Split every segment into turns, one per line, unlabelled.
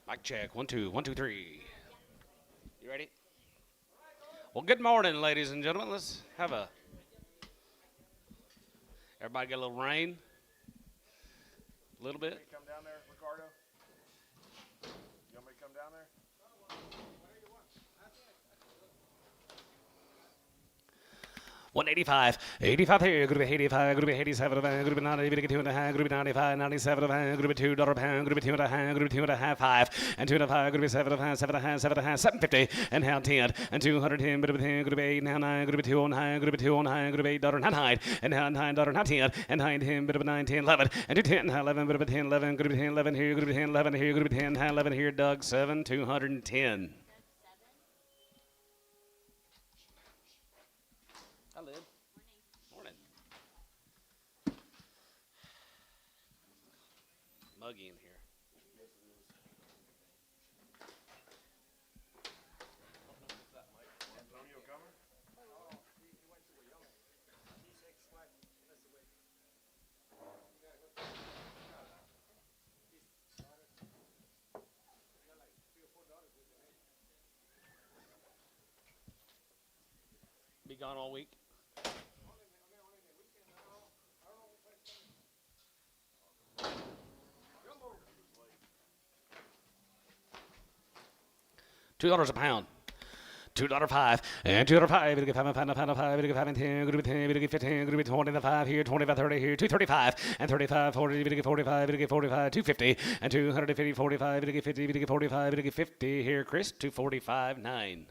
Mic check. 1 2 1 2 3. You ready? Well, good morning, ladies and gentlemen. Let's have a. Everybody get a little rain. A little bit.
You want me to come down there, Ricardo? You want me to come down there?
185, 85 here, group 85, group 87, group 90, group 2 and a half, group 95, 97, group $2, group 2 and a half, group 2 and a half, 5, and 2 and a half, group 7 and a half, 7 and a half, 7 and a half, 750, and now 10, and 210, group 10, group 8, now 9, group 2 on high, group 2 on high, group $8, not high, and now $9, not 10, and 9, 10, bit of 9, 10, 11, and 210, 11, bit of 10, 11, group 10, 11 here, group 10, 11 here, group 10, 11 here, Doug 7, 210. Hi, Lib. Morning. Muggy in here.
Antonio coming?
Be gone all week. $2 a pound. $2.05 and $2.05. We get 5 and 5 and 5 and 5. We get 5 and 10. Group 10. We get 15. Group 20 and 5 here. 25, 30 here. 235 and 35, 40. We get 45. We get 45. 250 and 250. 45. We get 50. We get 45. We get 50 here. Chris 245 9.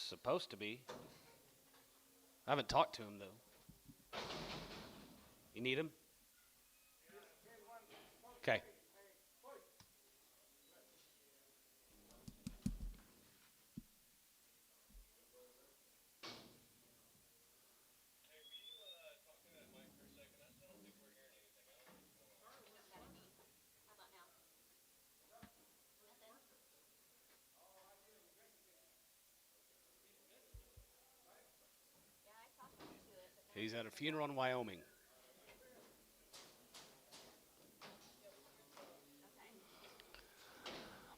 Supposed to be. I haven't talked to him though. You need him? Okay. He's at a funeral in Wyoming.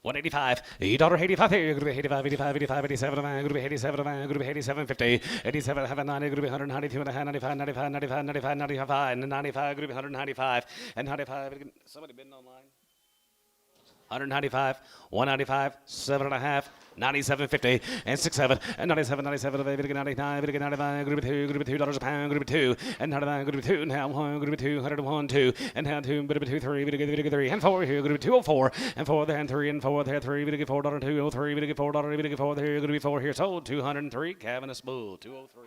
$185, $85 here, group 85, 85, 85, 87, group 87, group 87, 50, 87, have a 90, group 192 and a half, 95, 95, 95, 95, 95, and 95, group 195, and 95, somebody bidding online? 195, 195, 7.5, 97.50, and 6.7, and 97, 97, 99, 95, group 2, group $2 a pound, group 2, and 99, group 2, now 1, group 2, 101, 2, and now 2, group 2, 3, group 3, and 4 here, group 204, and 4 there, and 3, and 4 there, 3, we get $4, 203, we get $4, we get 4 here, group 4 here, sold 203, Cavernous Bull, 203.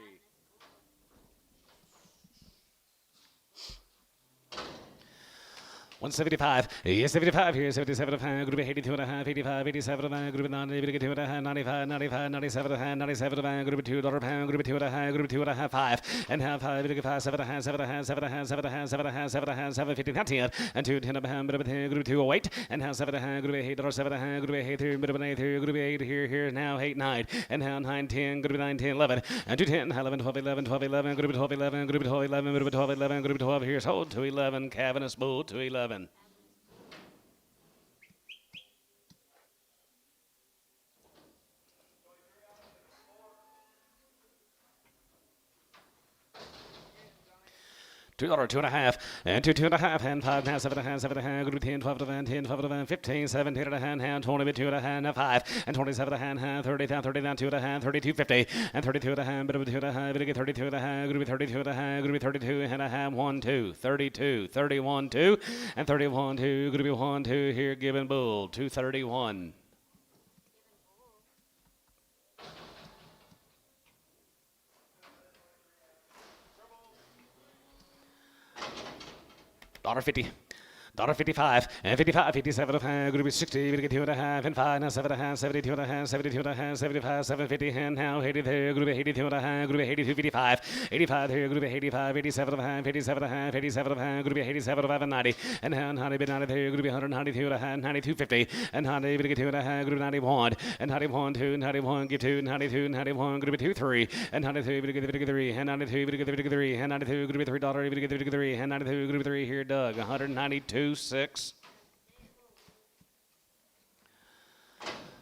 $175, yes, 75 here, 77 of hand, group 82 and a half, 85, 87 of hand, group 90, we get 2 and a half, 95, 95, 97 of hand, 97 of hand, group $2 pound, group 2 and a half, group 2 and a half, 5, and half 5, we get 5, 7 and a half, 7 and a half, 7 and a half, 7 and a half, 7 and a half, 7 and a half, 750, not 10, and 2, 10 of hand, group 10, group 208, and half 7 and a half, group $8, 7 and a half, group 8 here, group 8 here, group 8 here, now 8, 9, and now 9, 10, group 9, 10, 11, and 2, 10, 11, 12, 11, 12, 11, group 12, 11, group 12, 11, group 12, 11, group 12 here, sold 211, Cavernous Bull, 211. $2, 2 and a half, and 2, 2 and a half, and 5 and a half, 7 and a half, 7 and a half, group 10, 12 of 10, 12 of 15, 17 and a half, and 20, 2 and a half, and 5, and 27 and a half, 30 down, 30 down, 2 and a half, 32, 50, and 32 and a half, bit of 2 and a half, bit of 32 and a half, group 32 and a half, group 32 and a half, 1, 2, 32, 31, 2, and 31, 2, group 1, 2 here, Gibbon Bull, 231. $1.50. $55 and 55, 57 and a half, gonna be 60, we get 2.5 and 5, now 7 and a half, 72 and a half, 72 and a half, 75, 750 and now 80 there, gonna be 82 and a half, gonna be 82, 55, 85 here, gonna be 85, 87 and a half, 87 and a half, 87 and a half, gonna be 87 and 5 and 90, and now 90, 90 there, gonna be 192 and a half, 92, 50, and 90, we get 2 and a half, gonna be 91, and 91, 2, 91, give 2, 92, 91, gonna be 2, 3, and 92, we get 3, and 92, we get 3, and 92, gonna be $3, we get 3, and 92, gonna be 3 here, Doug, 192, 6.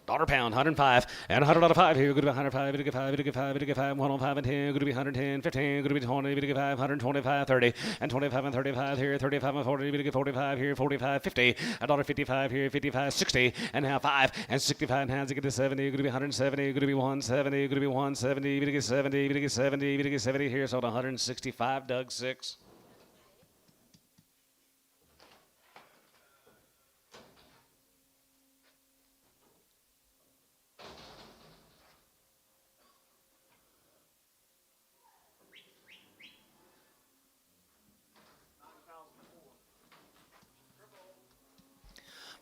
Dollar pound, 105, and $100 here, good to be 105, we get 5, we get 5, we get 5, 105 and 10, good to be 110, 15, good to be 20, we get 5, 125, 30, and 25 and 35 here, 35 and 40, we get 45 here, 45, 50, $1.55 here, 55, 60, and now 5, and 65 pounds, you get to 70, good to be 170, good to be 170, good to be 170, we get 70, we get 70, we get 70 here, so 165, Doug, 6.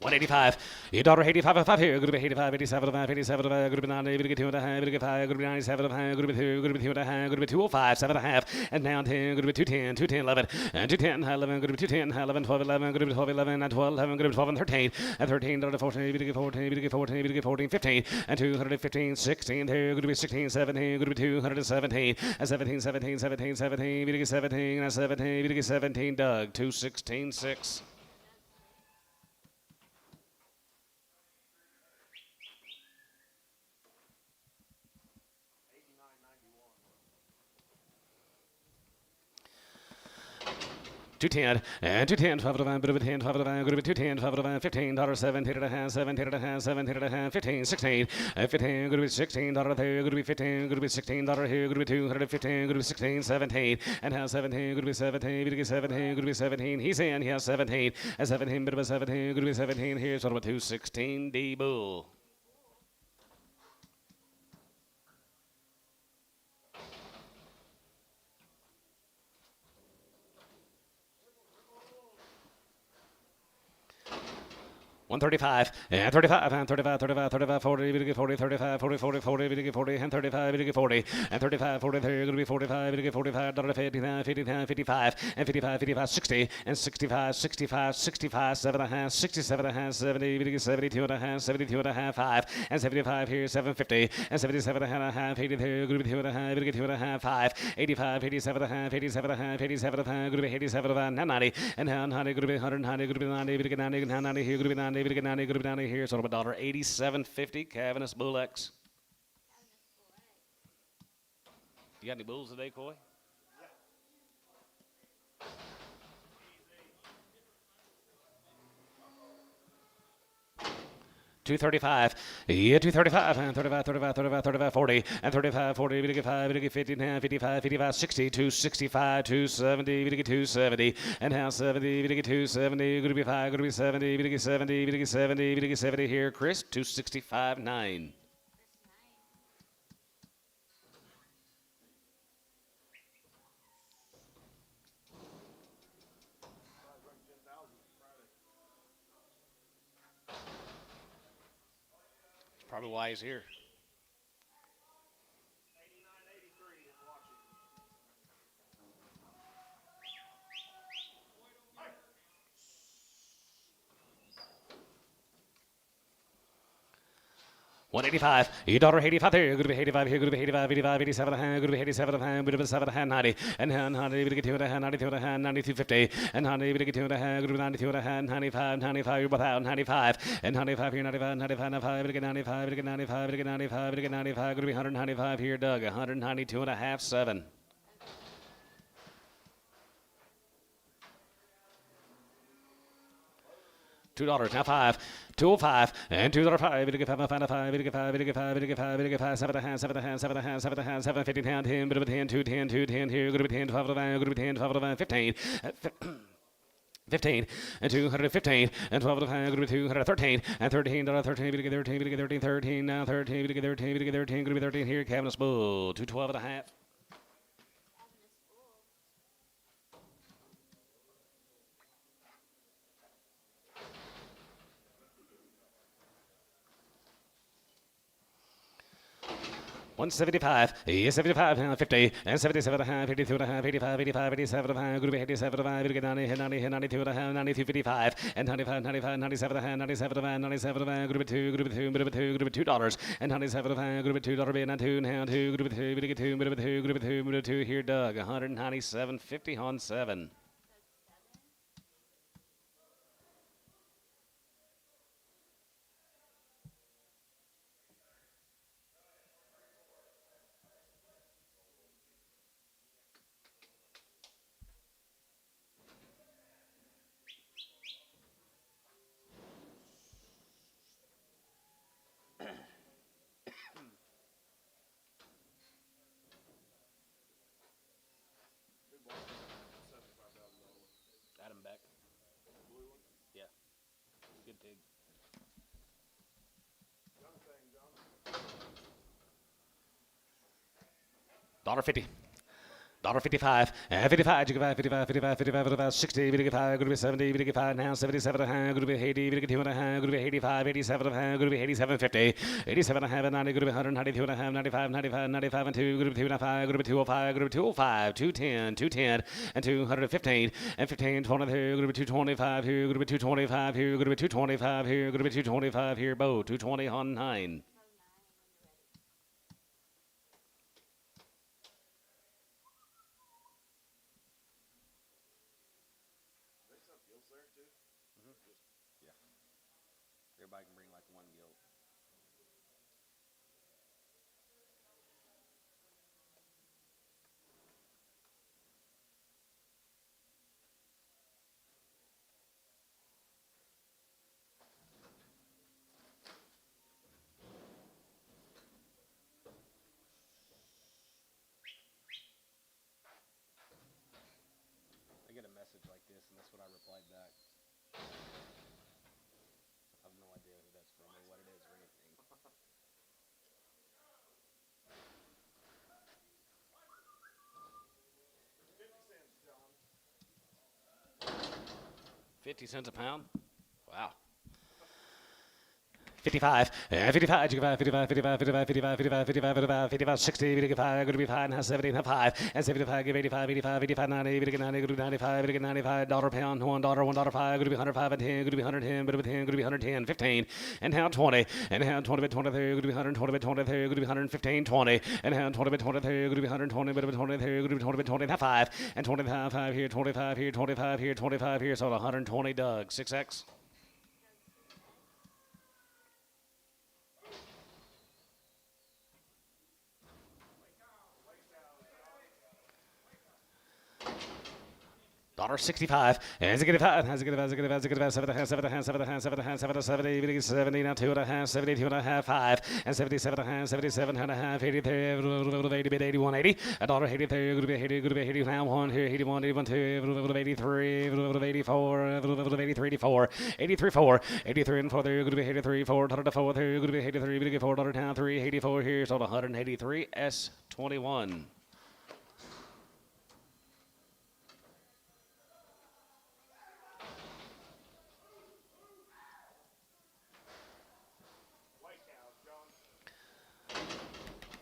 $185. $85 5 here. Good to be 85, 87, 87, good to be 90, good to get 2 and a half, good to get 5, good to be 97, good to be 2, good to be 2 and a half, good to be 205, 7 and a half, and down 10, good to be 210, 210, 11, and 210, 11, good to be 210, 11, 12, 11, good to be 12, 11, and 12, 11, good to be 12 and 13, and 13, to 14, good to get 14, good to get 14, good to get 14, 15, and 215, 16, here, good to be 16, 17, good to be 217, and 17, 17, 17, 17, good to get 17, and 17, good to get 17, Doug, 216, 6. $210 and $210, 12 to 5, bit of a 10, 12 to 5, good to be 210, 12 to 5, $15, 17 and a half, 17 and a half, 17 and a half, 15, 16, 15, good to be $16 there, good to be 15, good to be $16 here, good to be 215, good to be 16, 17, and now 17, good to be 17, good to be 17, good to be 17, he's in, he has 17, and 17, bit of a 17, good to be 17 here, sort of a 216, D Bull. $135 and 35 and 35, 35, 35, 40, we get 40, 35, 40, 40, 40, we get 40, and 35, we get 40, and 35, 40, there, going to be 45, we get $45, 59, 59, 55, and 55, 55, 60, and 65, 65, 65, 7 and a half, 67 and a half, 70, we get 72 and a half, 72 and a half, 5, and 75 here, 750, and 77 and a half, 80 there, going to be 2 and a half, we get 2 and a half, 5, 85, 87 and a half, 87 and a half, 87 and a half, going to be 87 and a half, now 90, and now 90, going to be 190, going to be 90, we get 90, now 90 here, going to be 90, we get 90, going to be 90 here, so $1.8750, Cavernous Bull X. You got any bulls today, Coy? $235, yeah, $235, and 35, 35, 35, 35, 40, and 35, 40, we get 5, we get 50, now 55, 55, 60, 265, 270, we get 270, and now 70, we get 270, going to be 5, going to be 70, we get 70, we get 70, we get 70 here, Chris, 265, 9. Probably why he's here. $185, $85 there, good to be 85 here, good to be 85, 85, 87 and a half, good to be 87 and a half, good to be 7 and a half, 90, and 90, we get 2 and a half, 92 and a half, 92.50, and 90, we get 2 and a half, good to be 92 and a half, 95, 95, you're without 95, and 95 here, 95, 95, 95, we get 95, we get 95, we get 95, we get 95, good to be 195 here, Doug, 192 and a half, 7. $2, now 5, 205, and $2.05, we get 5, 5, 5, we get 5, we get 5, we get 5, we get 5, 7 and a half, 7 and a half, 7 and a half, 7 and a half, 7, 50, 10, 10, bit of a 10, 2, 10, 2, 10 here, going to be 10, 12, 5, going to be 10, 12, 15, 15, and 215, and 12 to 5, going to be 213, and $13, 13, we get 13, we get 13, 13, now 13, we get 13, we get 13, going to be 13 here, Cavernous Bull, 212 and a half. 175, 75 pound, 50, and 77 and a half, 82 and a half, 85, 85, 87 and a half, group 87 and a half, 90, 90, 92 and a half, 92, 55, and 95, 95, 97 and a half, 97 and a half, 97 and a half, group 2, group 2, group 2, group $2, and 97 and a half, group $2, and 2 and a half, 2, group 2, group 2, group 2, group 2, group 2, here, Doug, 197.50 on 7. Adam Beck.
Blue one.
Yeah. Good pig.
Young thing, John.
$1.50. $1.55, 55, 55, 55, 55, 60, 55, group 70, 55 now, 77 and a half, group 80, 2 and a half, group 85, 87 and a half, group 87, 50, 87 and a half, 90, group 192 and a half, 95, 95, 95 and 2, group 2 and a half, group 205, group 205, 210, 210, and 215, and 15, 22, group 225 here, group 225 here, group 225 here, group 225 here, Bo, 220 on 9. Everybody can bring like one gilt. I get a message like this, and that's what I replied back. I have no idea who that's from or what it is or anything. 50 cents a pound? Wow. 55, 55, 55, 55, 55, 55, 55, 55, 55, 55, 60, 55, going to be 5 and a half, 70 and a half, 5, and 75, give 85, 85, 85, 90, 90, going to be 95, going to be $95 pound, $1, $1.05, going to be 105 and 10, going to be 110, but 10, going to be 110, 15, and now 20, and now 20 by 23, going to be 120 by 23, going to be 115, 20, and now 20 by 23, going to be 120 by 23, going to be 20 by 20, 5, and 25, 5 here, 25 here, 25 here, 25 here, so 120, Doug, 6X. $1.65, and $70 now 2 and a half, 72 and a half, 5, and 77 and a half, 77 and a half, 83, 81, 80, $1.83, going to be 80 now 1 here, 81, 81, 2, 83, 84, 83, 84, 83, 4, 83 and 4 there, going to be 83, 4, $4, there, going to be 83, $4 down 3, 84 here, so 183 S21.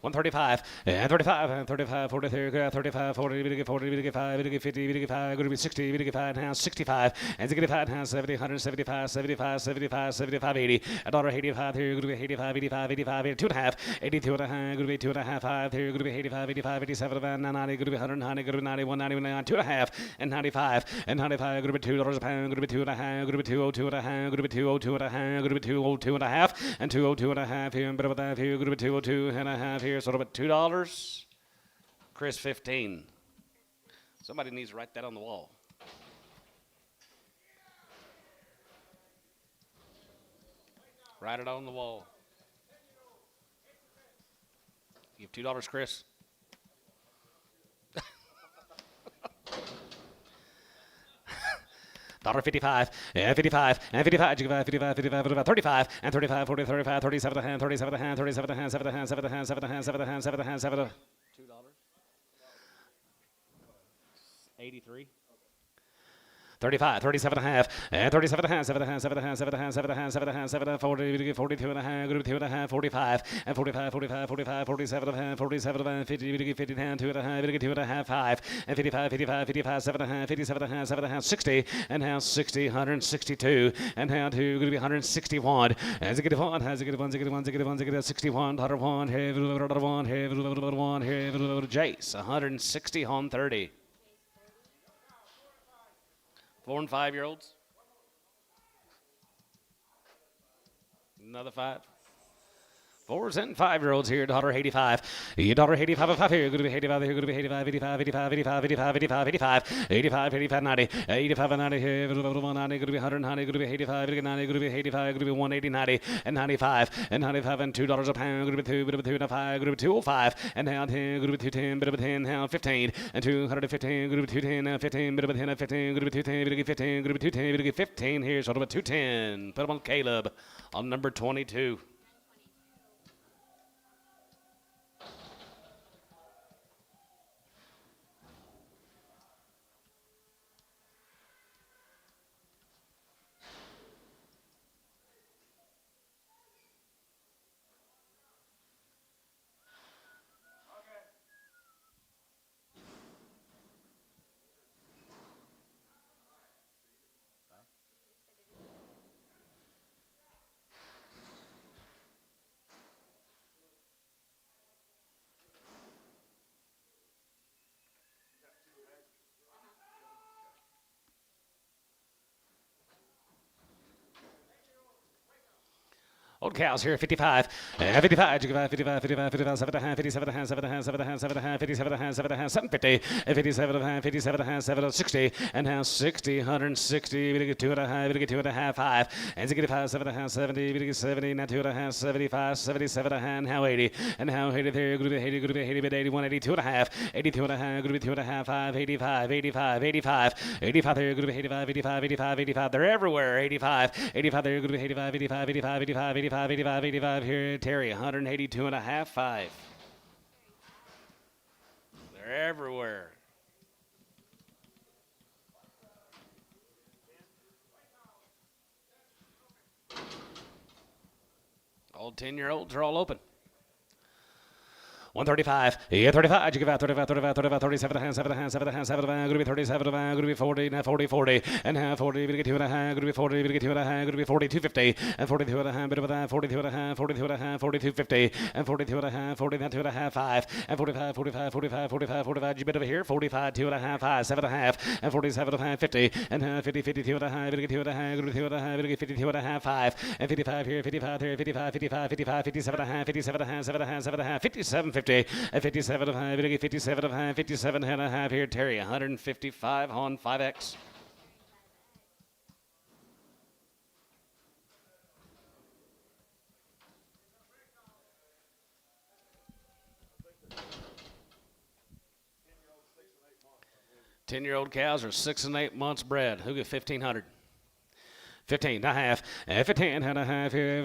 $135, and 35, and 35, 43, 35, 40, 40, 40, 50, 55, going to be 60, 55 now, 65, and 65 now, 70, 175, 75, 75, 75, 80, $1.85 here, going to be 85, 85, 85, 82 and a half, 82 and a half, going to be 2 and a half, 5 here, going to be 85, 85, 87, 90, going to be 190, going to be 91, 91, 2 and a half, and 95, and 95, going to be $2 a pound, going to be 2 and a half, going to be 202 and a half, going to be 202 and a half, going to be 202 and a half, and 202 and a half here, and bit of that here, going to be 202 and a half here, sort of at $2. Chris, 15. Somebody needs to write that on the wall. Write it on the wall. You have $2, Chris. $1.55, and 55, and 55, 55, 55, 55, 35, and 35, 40, 35, 37 and a half, 37 and a half, 37 and a half, 7 and a half, 7 and a half, 7 and a half, 7 and a half, 7 and a half, 7 and a half, $2. 83. 35, 37 and a half, and 37 and a half, 7 and a half, 7 and a half, 7 and a half, 7 and a half, 7 and a half, 7 and a half, 40, 42 and a half, group 2 and a half, 45, and 45, 45, 45, 47 and a half, 47 and a half, 50, 50 and a half, 2 and a half, 2 and a half, 5, and 55, 55, 55, 7 and a half, 57 and a half, 7 and a half, 60, and now 60, 162, and now 2, going to be 161, as it get 1, has it get 1, get 1, get 1, get 61, $1, $1, have $1, have $1, have Jace, 160 on 30. 4 and 5 year olds. Another 5. 4s and 5 year olds here. Daughter 85. Daughter 85 of 5 here. Going to be 85 here. Going to be 85, 85, 85, 85, 85, 85, 85, 85, 85, 90. 85 and 90 here. 190. Going to be 190. Going to be 85. Going to be 90. Going to be 85. Going to be 180, 90, and 95. And 95 and $2 a pound. Going to be 2, bit of a 2 and a 5. Going to be 205. And now 10. Going to be 210. Bit of a 10. Now 15. And 215. Going to be 210. Now 15. Bit of a 10. 15. Going to be 210. Bit of a 15. Going to be 210. Bit of a 15 here. So about 210. Put them on Caleb on number 22. Old cows here, 55, 55, 55, 55, 55, 7 and a half, 57 and a half, 7 and a half, 7 and a half, 7 and a half, 57 and a half, 7 and a half, 750, 57 and a half, 57 and a half, 7 and 60, and now 60, 160, we get 2 and a half, we get 2 and a half, 5, and 65, 7 and a half, 70, we get 70, now 2 and a half, 75, 77 and a half, now 80, and now 80 there, going to be 80, going to be 80, but 81, 82 and a half, 82 and a half, going to be 2 and a half, 5, 85, 85, 85, 85 there, going to be 85, 85, 85, 85, they're everywhere, 85, 85 there, going to be 85, 85, 85, 85, 85, 85, 85 here, Terry, 182 and a half, 5. They're everywhere. All 10-year-olds are all open. 135, yeah, 35, you give out 35, 35, 35, 37 and a half, 7 and a half, 7 and a half, 7 and a half, going to be 37 and a half, going to be 40, now 40, 40, and half 40, going to get 2 and a half, going to be 40, going to get 2 and a half, going to be 42, 50, and 42 and a half, bit of that, 42 and a half, 42 and a half, 42, 50, and 42 and a half, 40, now 2 and a half, 5, and 45, 45, 45, 45, 45, you bit over here, 45, 2 and a half, 5, 7 and a half, and 47 and a half, 50, and 50, 52 and a half, going to get 2 and a half, going to be 2 and a half, going to get 52 and a half, 5, and 55 here, 55 here, 55, 55, 55, 57 and a half, 57 and a half, 7 and a half, 7 and a half, 57, 50, and 57 and a half, going to get 57 and a half, 57 and a half here, Terry, 155 on 5X. Ten-year-old cows are 6 and 8 months bred. Who get 1,500? 15 and a half, 15 and a half here,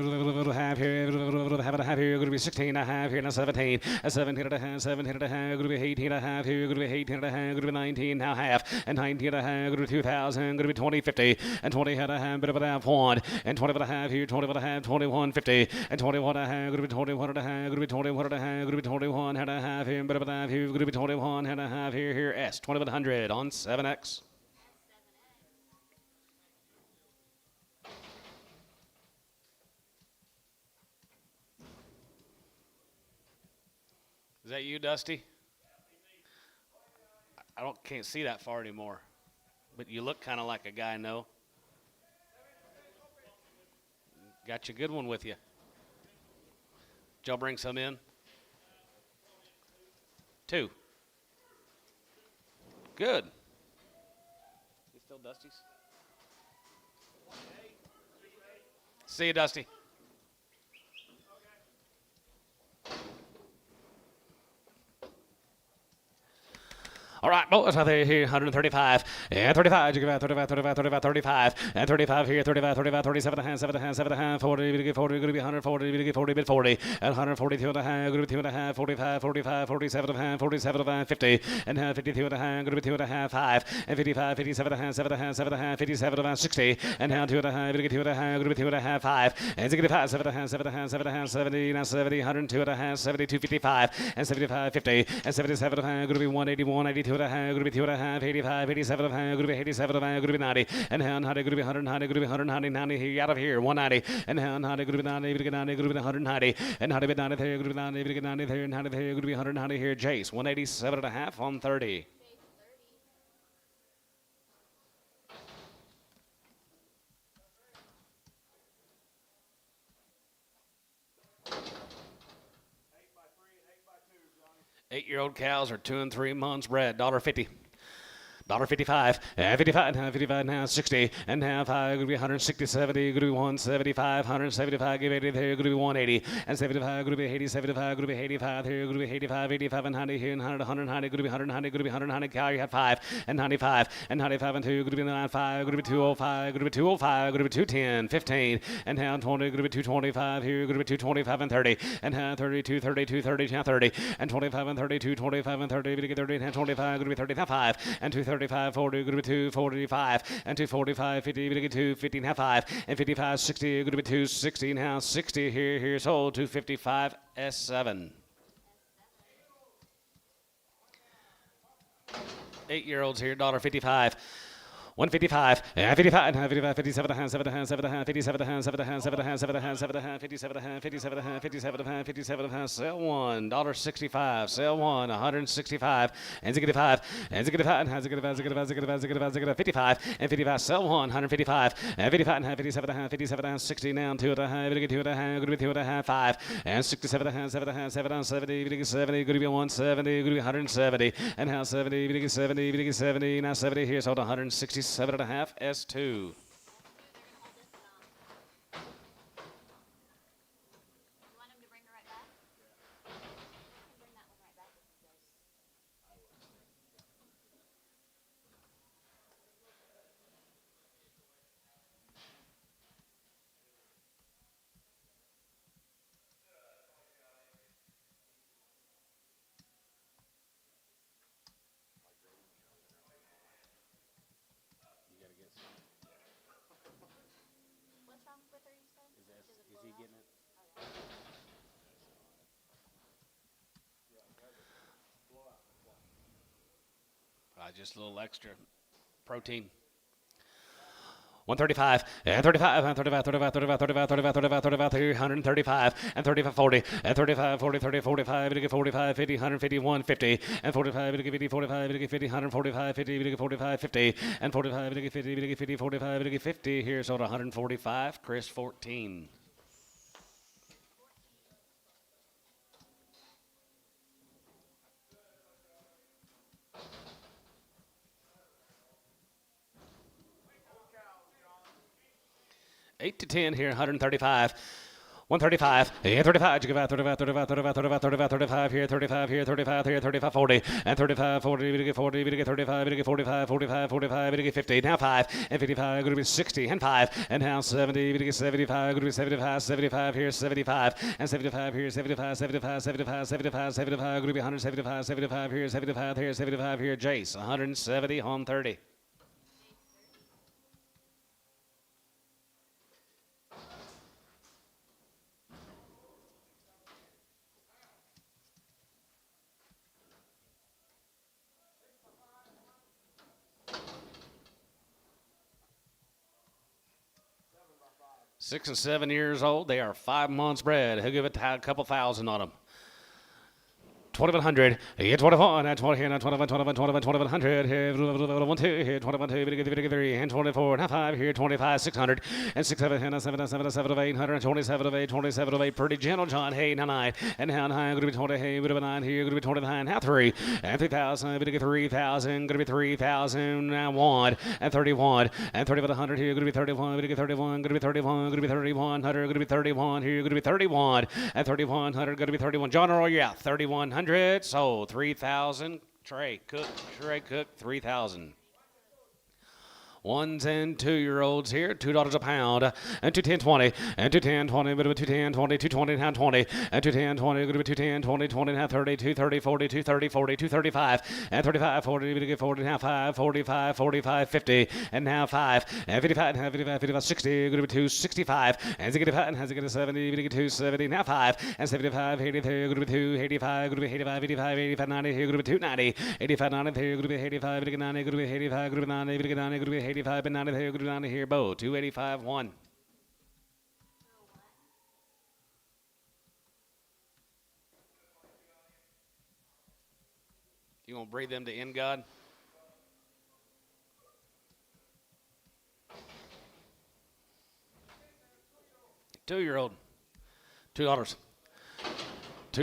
half here, half and a half here, going to be 16 and a half here, now 17, 17 and a half, 17 and a half, going to be 18 and a half here, going to be 18 and a half, going to be 19, now half, and 19 and a half, going to be 2,000, going to be 20, 50, and 20 and a half, bit of a half, 1, and 20 and a half here, 20 and a half, 21, 50, and 21 and a half, going to be 21 and a half, going to be 21 and a half, going to be 21 and a half here, bit of a half here, going to be 21 and a half here, S, 2,100 on 7X. Is that you, Dusty? I can't see that far anymore, but you look kind of like a guy I know. Got you a good one with you. Did y'all bring some in? 2. Good. You still Dusty's? See you, Dusty. All right, boys, out there here, 135. And 35, you give out 35, 35, 35, 35. And 35 here, 35, 35, 37 and a half, 7 and a half, 7 and a half, 40, we get 40, going to be 140, we get 40, bit 40. And 142 and a half, going to be 2 and a half, 45, 45, 47 and a half, 47 and a half, 50. And 52 and a half, going to be 2 and a half, 5. And 55, 57 and a half, 7 and a half, 7 and a half, 57 and a half, 60. And now 2 and a half, we get 2 and a half, going to be 2 and a half, 5. And 65, 7 and a half, 7 and a half, 7 and a half, 70, now 70, 102 and a half, 72, 55. And 75, 50. And 77 and a half, going to be 181, 82 and a half, going to be 2 and a half, 85, 87 and a half, going to be 87 and a half, going to be 90. And now 90, going to be 190, going to be 190, 90 here, out of here, 190. And now 90, going to be 90, going to be 90, going to be 190. And 90, 90 there, going to be 90, going to be 90 there, 90 there, going to be 190 here, Jace, 187 and a half on 30. Eight-year-old cows are 2 and 3 months bred, $1.50. $1.55, and 55, and 55, now 60, and now 5, going to be 160, 70, going to be 175, 175, give 80 there, going to be 180, and 75, going to be 80, 75, going to be 85 here, going to be 85, 85, and 90 here, and 100, 190, going to be 190, going to be 190, cow, you have 5, and 95, and 95, and 2, going to be 95, going to be 205, going to be 205, going to be 210, 15, and now 20, going to be 225 here, going to be 225, and 30, and now 32, 32, 30, now 30, and 25, and 32, 25, and 30, going to get 30, and 25, going to be 35, and 235, 40, going to be 245, and 245, 50, going to get 250, now 5, and 55, 60, going to be 260, now 60 here, here's sold, 255, S7. 8-year-olds here, $1.55. 155, 55, 55, 57, 7, 7, 57, 7, 7, 7, 7, 57, 57, 57, 57, sell one, $1.65, sell one, 165, and 65, and 65, and 55, and 55, sell one, 155, and 55, and 57, 57, 60, now 2 and a half, going to get 2 and a half, going to be 2 and a half, 5, and 67, 7, 7, 70, 70, going to be 170, going to be 170, and now 70, 70, 70, now 70, here's sold 167 and a half, S2. Just a little extra protein. 135, and 35, and 35, 35, 35, 35, 35, 35, 35, 135, and 35, 40, and 35, 40, 30, 45, 45, 50, 151, 50, and 45, 50, 45, 50, 145, 50, 45, 50, and 45, 50, 50, 45, 50, here's sold 145, Chris 14. Eight to 10 here, 135. 135, and 35, you give out 35, 35, 35, 35, 35, 35 here, 35 here, 35 here, 35, 40, and 35, 40, we get 40, we get 35, we get 45, 45, 45, we get 50, now 5, and 55, going to be 60, and 5, and now 70, we get 75, going to be 75, 75 here, 75, and 75 here, 75, 75, 75, 75, 75, going to be 175, 75 here, 75 here, 75 here, Jace, 170 on 30. Six and 7 years old. They are 5 months bred. He'll give it a couple thousand on them. 2,100, here 21, and 20 here, now 21, 21, 21, 2,100, here 1, 2, here 21, 2, 3, and 24, now 5, here 25, 600, and 6, 7, and 7, 7, 7 of 800, 27 of 8, 27 of 8, pretty gentle, John, hey, now 9, and now 9, going to be 20, hey, going to be 9, here, going to be 29, now 3, and 3,000, going to get 3,000, going to be 3,000, now 1, and 31, and 3,100, here, going to be 31, going to get 31, going to be 31, going to be 3,100, going to be 31, here, going to be 31, and 3,100, going to be 31, John Roy, yeah, 3,100. So 3,000, Trey Cook, 3,000. 1s and 2-year-olds here, $2 a pound, and 210.20, and 210.20, bit of a 210.20, 220 and 20, and 210.20, going to be 210.20, 20 and 30, 230, 40, 230, 40, 235, and 35, 40, we get 40 and half 5, 45, 45, 50, and now 5, and 55, and 55, 55, 60, going to be 265, and 65, and has to get a 70, we get 270, now 5, and 75, 83, going to be 285, going to be 85, 85, 85, 90, here going to be 290, 85, 90, here going to be 85, going to be 90, going to be 85, going to be 90, going to be 90, going to be 85 and 90 here, go down to here, Bo. 285, 1. You gonna breed them to end God? Two-year-old, $2.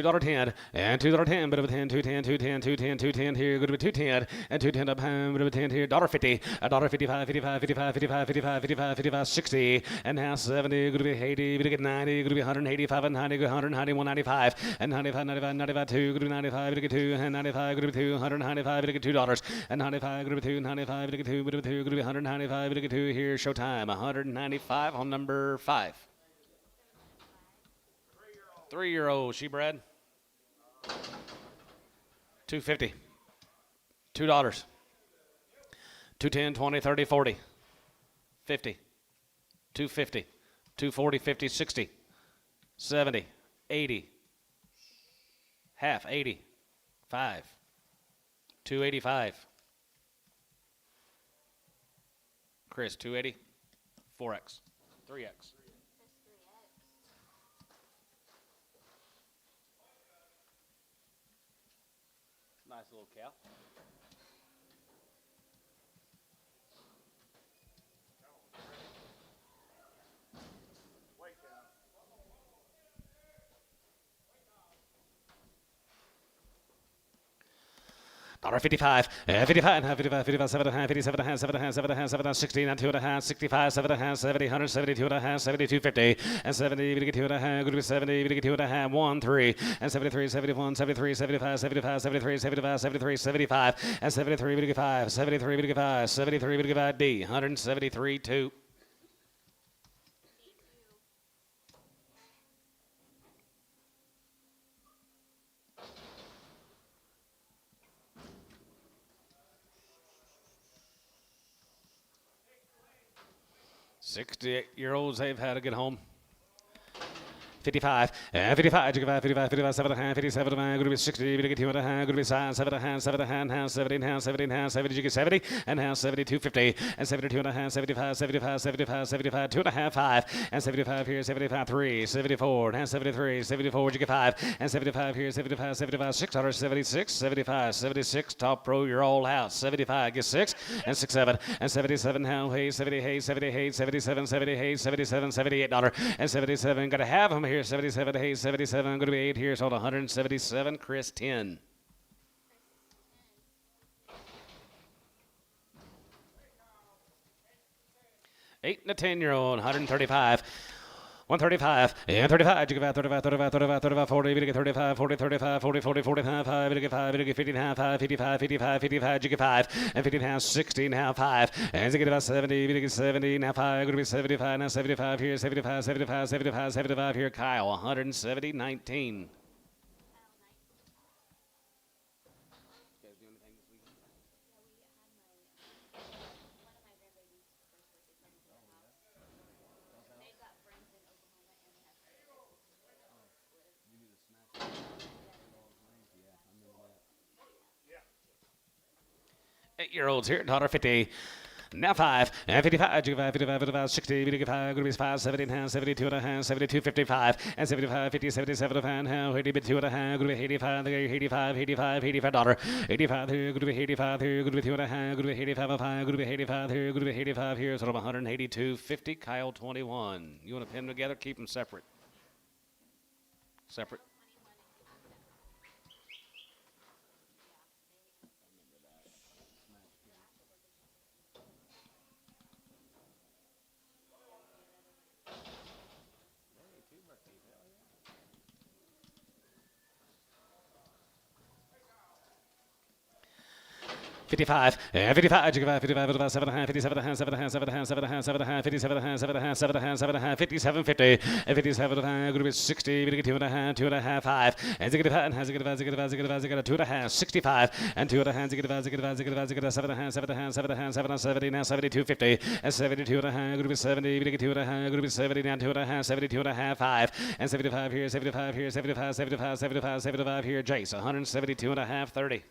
$2.10 and $2.10, bit of a 10, 210, 210, 210, 210 here, good to be 210 and 210 up home, bit of a 10 here, $1.50, $1.55, 55, 55, 55, 55, 55, 55, 60, and now 70, good to be 80, bit of 90, good to be 185 and 90, 190, 195, and 95, 95, 95, 2, good to be 95, bit of 2, and 95, good to be 2, 195, bit of $2, and 95, good to be 2, 95, bit of 2, bit of 2, good to be 195, bit of 2, here, showtime, 195 on number 5. 3-year-old, she bred. 250. $2. 210, 20, 30, 40. 50. 250. 240, 50, 60. 70. 80. Half, 80. 5. 285. Chris, 280. 4X. 3X. Nice little cow.
Wait down.
$1.55, 55, 55, 55, 7 and a half, 57 and a half, 7 and a half, 7 and a half, 7 and a half, 16 and 2 and a half, 65, 7 and a half, 70, 172 and a half, 72, 50, and 70, we get 2 and a half, good to be 70, we get 2 and a half, 1, 3, and 73, 71, 73, 75, 75, 73, 75, 73, 75, and 73, we get 5, 73, we get 5, 73, we get 5, D, 173, 2. $68-year-olds, they've had to get home. 55, 55, 55, 55, 55, 7 and a half, 57 and a half, going to be 60, going to get 2 and a half, going to be 7 and a half, 7 and a half, 70 and a half, 70 and a half, 70, you get 70, and a half, 72, 50, and 72 and a half, 75, 75, 75, 75, 2 and a half, 5, and 75 here, 75, 3, 74, and a half, 73, 74, you get 5, and 75 here, 75, 75, 676, 75, 76, top pro your old house, 75, get 6, and 6, 7, and 77, now, hey, 78, 78, 77, 78, 77, $78, and 77, got to have them here. 77, hey, 77, I'm going to be 8 here, sold 177, Chris 10. Eight and a 10-year-old, 135. 135, and 35, you get 35, 35, 35, 35, 40, you get 35, 40, 35, 40, 40, 45, 5, you get 5, you get 50, 5, 55, 55, 55, you get 5, and 50, 60, now 5, and you get about 70, you get 70, now 5, going to be 75, now 75 here, 75, 75, 75, 75 here, Kyle, 170, 19. Eight-year-olds here, $1.50. Now 5, and 55, 55, 55, 55, 60, 55, going to be 5, 70 and a half, 72 and a half, 72, 55, and 75, 50, 77 and a half, 80, 2 and a half, going to be 85, 85, 85, $85, 85 here, going to be 85 here, going to be 2 and a half, going to be 85 and 5, going to be 85 here, going to be 85 here, sort of 182, 50, Kyle 21. You want to pin them together, keep them separate. Separate. 55, 55, 55, 7, 57, 7, 7, 7, 7, 57, 7, 7, 7, 57, 50, 57, group is 60, we get 2.5, 2.5, 5, and zigga and has a 2.5, 65, and 2.5, zigga 7, 70, now 72, 50, and 72.5, group is 70, we get 2.5, group is 70, now 2.5, 72.5, 5, and 75 here, 75 here, 75, 75, 75, 75 here, Jace, 172.5, 30.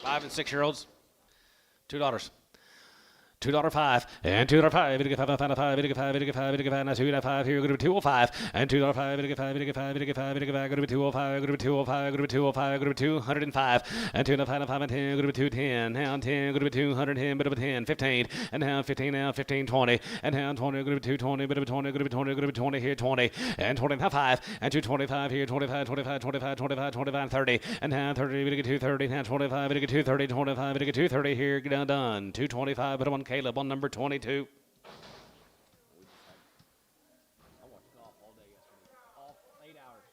$5 and 6 year olds, $2. $2.05 and $2.05. We get 5, 5, we get 5, we get 5, we get 5, now 2.5 here. Go to 205 and $2.05. We get 5, we get 5, we get 5, we get 5. Go to 205. Go to 205. Go to 205. Go to 205 and 205 and 10. Go to 210. Now 10. Go to 210. Bit of a 10. 15 and now 15. Now 15. 20 and now 20. Go to 220. Bit of a 20. Go to 20. Go to 20 here. 20 and 20. Now 5 and 225 here. 25. 25. 25. 25. 25. 30 and now 30. We get 230. Now 25. We get 230. 25. We get 230 here. Done. 225. But on Caleb on number 22.
I watched golf all day yesterday. All 8 hours.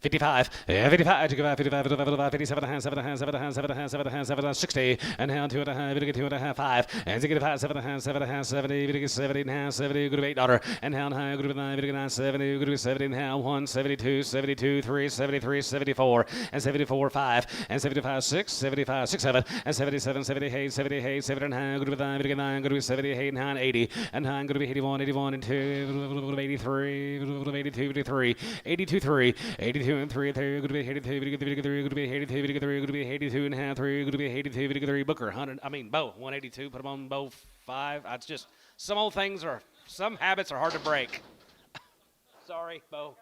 $55, 55, 55, 57, 7, 7, 7, 7, 7, 60, and now 2.5, we get 2.5, 5, and 5, 7, 7, 70, we get 70, now 70, go to $8, and now high, go to 9, we get 9, 70, go to 70, now 1, 72, 72, 3, 73, 74, and 74, 5, and 75, 6, 75, 6, 7, and 77, 78, 78, 79, go to 9, we get 9, go to 78, 9, 80, and 9, go to 81, 81, and 2, 83, 82, 83, 82, 3, 82, and 3, 3, good to be 82, good to be 83, good to be 82, good to be 3, good to be 82 and a half, 3, good to be 82, good to be 3, Booker, 100, Bo, 182, put him on Bo 5. It's just, some old things are, some habits are hard to break. Sorry, Bo.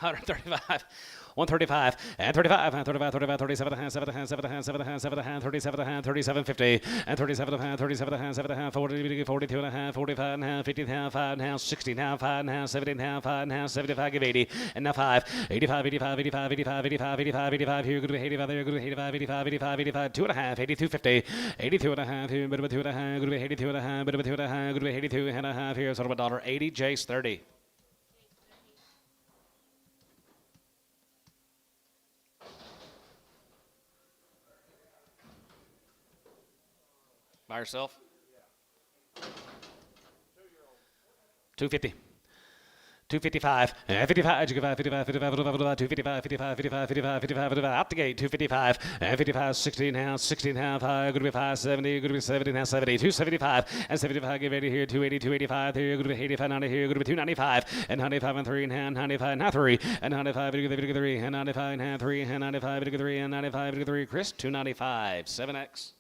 $135. 135 and 35 and 35, 35, 37, 7, 7, 7, 7, 37, 37, 50 and 37, 37, 7, 40, 42 and a half, 45 and a half, 50 and a half, 5 and a half, 60 and a half, 5 and a half, 70 and a half, 5 and a half, 75, give 80 and now 5, 85, 85, 85, 85, 85, 85, 85 here, good to be 85 there, good to be 85, 85, 85, 85, 2 and a half, 82, 50, 82 and a half here, bit of a 2 and a half, good to be 82 and a half, bit of a 2 and a half, good to be 82 and a half here, sort of $1.80, Jace 30. By yourself? 250. 255, 55, 55, 55, 255, 55, 55, 55, 55, out the gate, 255, 55, 60 now, 60 now, good to be 570, good to be 70 now, 70, 275, and 75, give 80 here, 280, 285 here, good to be 85, 90 here, good to be 295, and 95 and 3, and 95, now 3, and 95, 3, and 95, and 3, and 95, 3, and 95, 3, Chris, 295, 7X.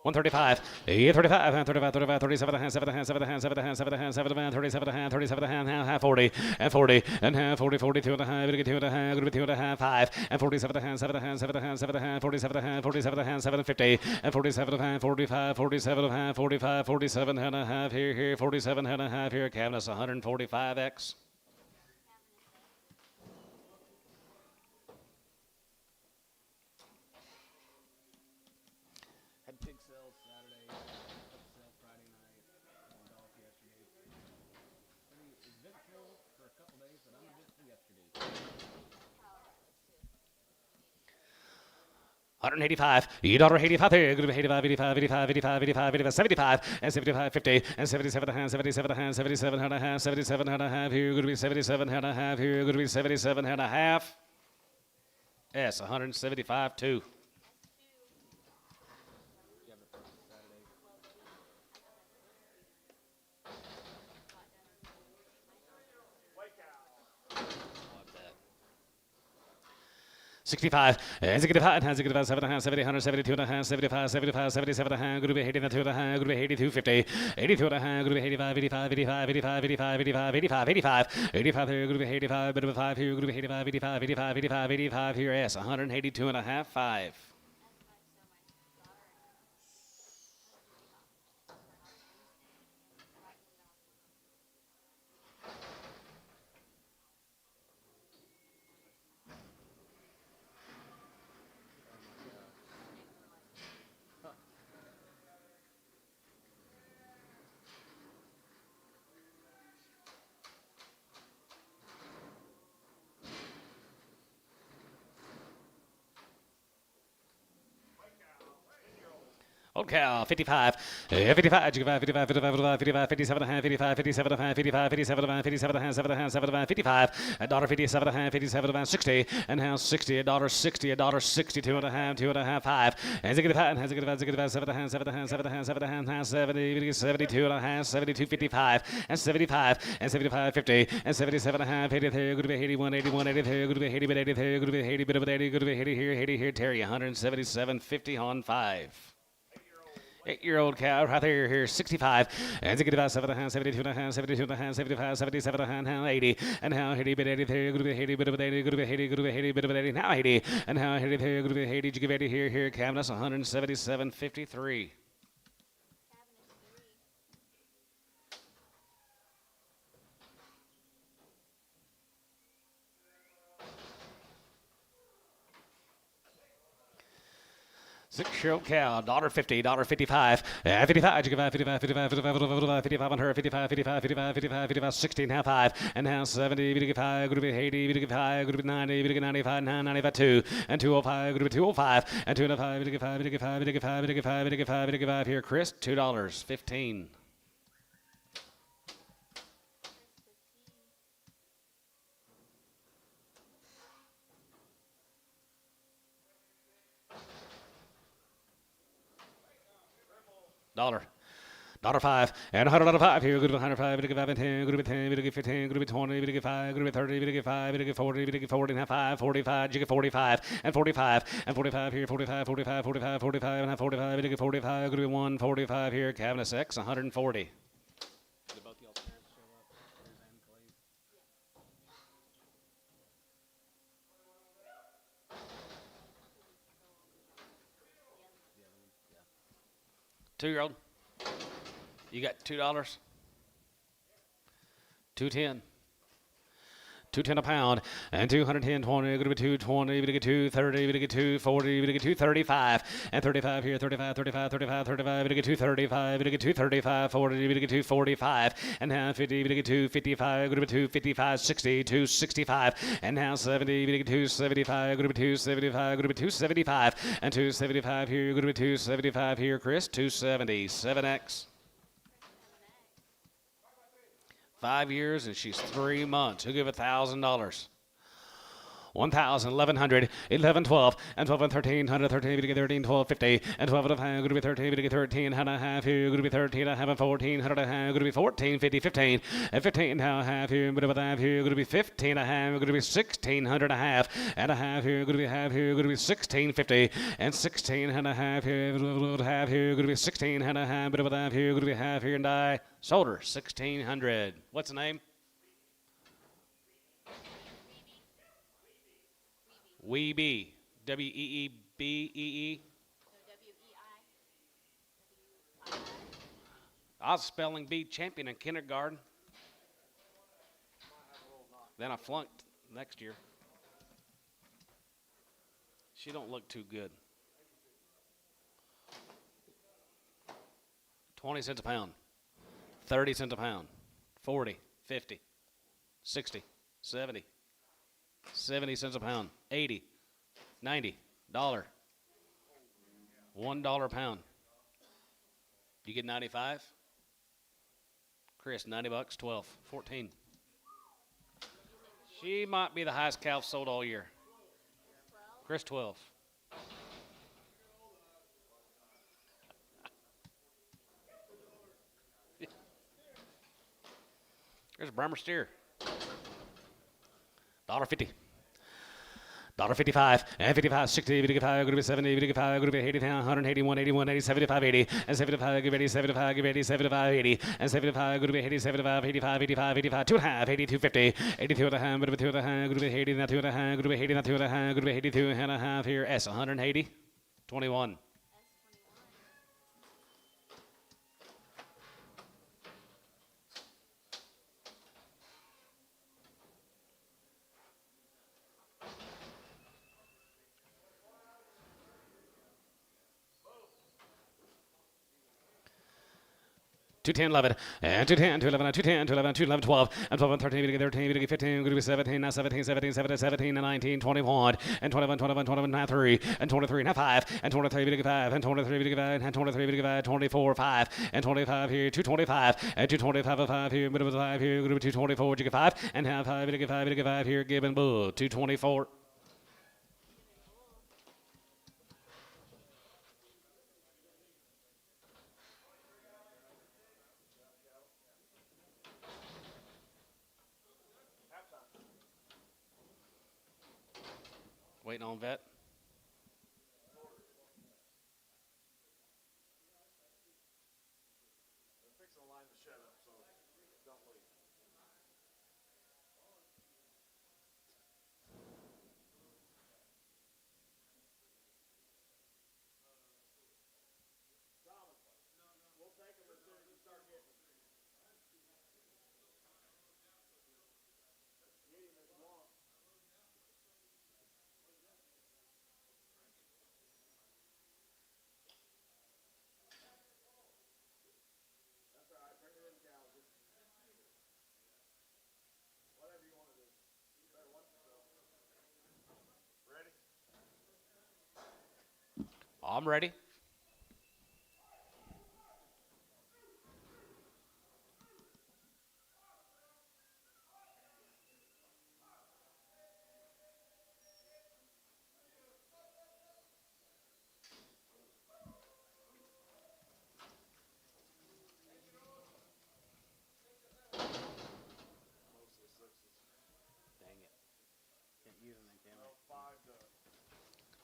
$135, 35, 35, 35, 37, 7, 7, 7, 7, 7, 37, 37, half 40, and 40, and half 40, 42 and a half, 2 and a half, 2 and a half, 5, and 47, 7, 7, 7, 47, 47, 750, and 47, 45, 47, 45, 47 and a half here, 47 and a half here, Cabinet 145X. $185, $85 here, good to be 85, 85, 85, 85, 85, 85, 75, and 75, 50, and 77 and a half, 77 and a half, 77 and a half, 77 and a half here, good to be 77 and a half here, good to be 77 and a half. Yes, 175 too. 65, and 65, and 65, 7.5, 70, 172 and a half, 75, 75, 77 and a half, group 80 and 2 and a half, group 82, 50, 82 and a half, group 85, 85, 85, 85, 85, 85, 85, 85, 85 here, group 85, bit of a 5 here, group 85, 85, 85, 85, 85 here, S, 182 and a half, 5. Old cow, 55, 55, 55, 55, 55, 55, 57 and a half, 55, 57 and a half, 55, 57 and a half, 57 and a half, 7 and a half, 7 and a half, 55, $1.57 and a half, 57 and a half, 60, and a half, 60, $1.60, $1.62 and a half, 2 and a half, 5, and 65, and 65, 65, 7 and a half, 7 and a half, 7 and a half, 7 and a half, 70, 72 and a half, 72, 55, and 75, and 75, 50, and 77 and a half, 83, good to be 81, 81, 83, good to be 80, but 83, good to be 80, bit of 80, good to be 80 here, 80 here, Terry, 177, 50 on 5. 8-year-old cow right there, here, 65, and 65, 7 and a half, 72 and a half, 72 and a half, 75, 77 and a half, now 80, and how 80, bit 83, good to be 80, bit of 80, good to be 80, good to be 80, bit of 80, now 80, and how 80, good to be 80, you give 80 here, cabinet, 177, 53. Six-year-old cow, $1.50, $1.55, 55, 55, 55, 55, 55 on her, 55, 55, 55, 55, 55, 16, half 5, and now 70, 55, good to be 80, 55, good to be 90, 95, 95, 2, and 205, good to be 205, and 205, 55, 55, 55, 55, 55, 55, here, Chris, $2, 15. $1.05 and $100 here. Good to be 105. Good to be 10. Good to be 10. Good to be 15. Good to be 20. Good to be 5. Good to be 30. Good to be 5. Good to be 40. Good to be 40 and a half. 5. 45. You get 45 and 45 and 45 here. 45. 45. 45. 45 and a half. 45. Good to be 45. Good to be 1. 45 here. Cabinet X 140. Two-year-old. You got $2. 210. 210 a pound, and 210, 20, going to be 220, we get 230, we get 240, we get 235, and 35 here, 35, 35, 35, 35, we get 235, we get 235, 40, we get 245, and now 50, we get 255, going to be 255, 60, 265, and now 70, we get 275, going to be 275, going to be 275, and 275 here, going to be 275 here, Chris, 270, 7X. 5 years and she's 3 months. Who give $1,000? 1,000, 1,100, 11, 12, and 12 and 13, 113, we get 13, 12, 50, and 12 and a half, going to be 13, we get 13, and a half here, going to be 13, and a half, and 14, 100 and a half, going to be 14, 50, 15, and 15, and a half here, but a half here, going to be 15 and a half, going to be 1,600 and a half, and a half here, going to be half here, going to be 1,650, and 16 and a half here, half here, going to be 16 and a half, but a half here, going to be half here, and I sold her 1,600. What's the name? Weeby, W-E-E-B-E-E.
W-E-I.
I was spelling bee champion in kindergarten. Then I flunked next year. She don't look too good. 20 cents a pound, 30 cents a pound, 40, 50, 60, 70. 70 cents a pound, 80, 90, $1 $1 a pound. You get 95? Chris, 90 bucks, 12, 14. She might be the highest cow sold all year.
12.
Chris, 12. There's a Brahma steer. $1.50. $55 and 55, 60, 55, group 70, 55, group 80, 181, 81, 80, 75, 80, and 75, group 80, 75, group 80, 75, 80, and 75, group 80, 75, 85, 85, 85, 2.5, 82, 50, 82 and a half, group 2 and a half, group 80, not 2 and a half, group 80, not 2 and a half, group 82 and a half here, S 180, 21. Two 10, 11, and 210, 211, 210, 211, 211, 12, and 12, and 13, 13, 15, group 17, now 17, 17, 17, 17, and 19, 21, and 21, 21, 21, now 3, and 23, now 5, and 23, 5, and 23, 5, and 23, 5, 24, 5, and 25 here, 225, and 225, 5 here, middle of 5 here, group 224, you get 5, and half 5, you get 5, you get 5 here, given bull, 224. Waiting on vet.
They're fixing to line the shed up, so don't leave. We'll take them as soon as you start getting them. Get him if you want. That's all right. Bring her in, Cal. Just whatever you want to do. You better watch yourself. Ready?
I'm ready.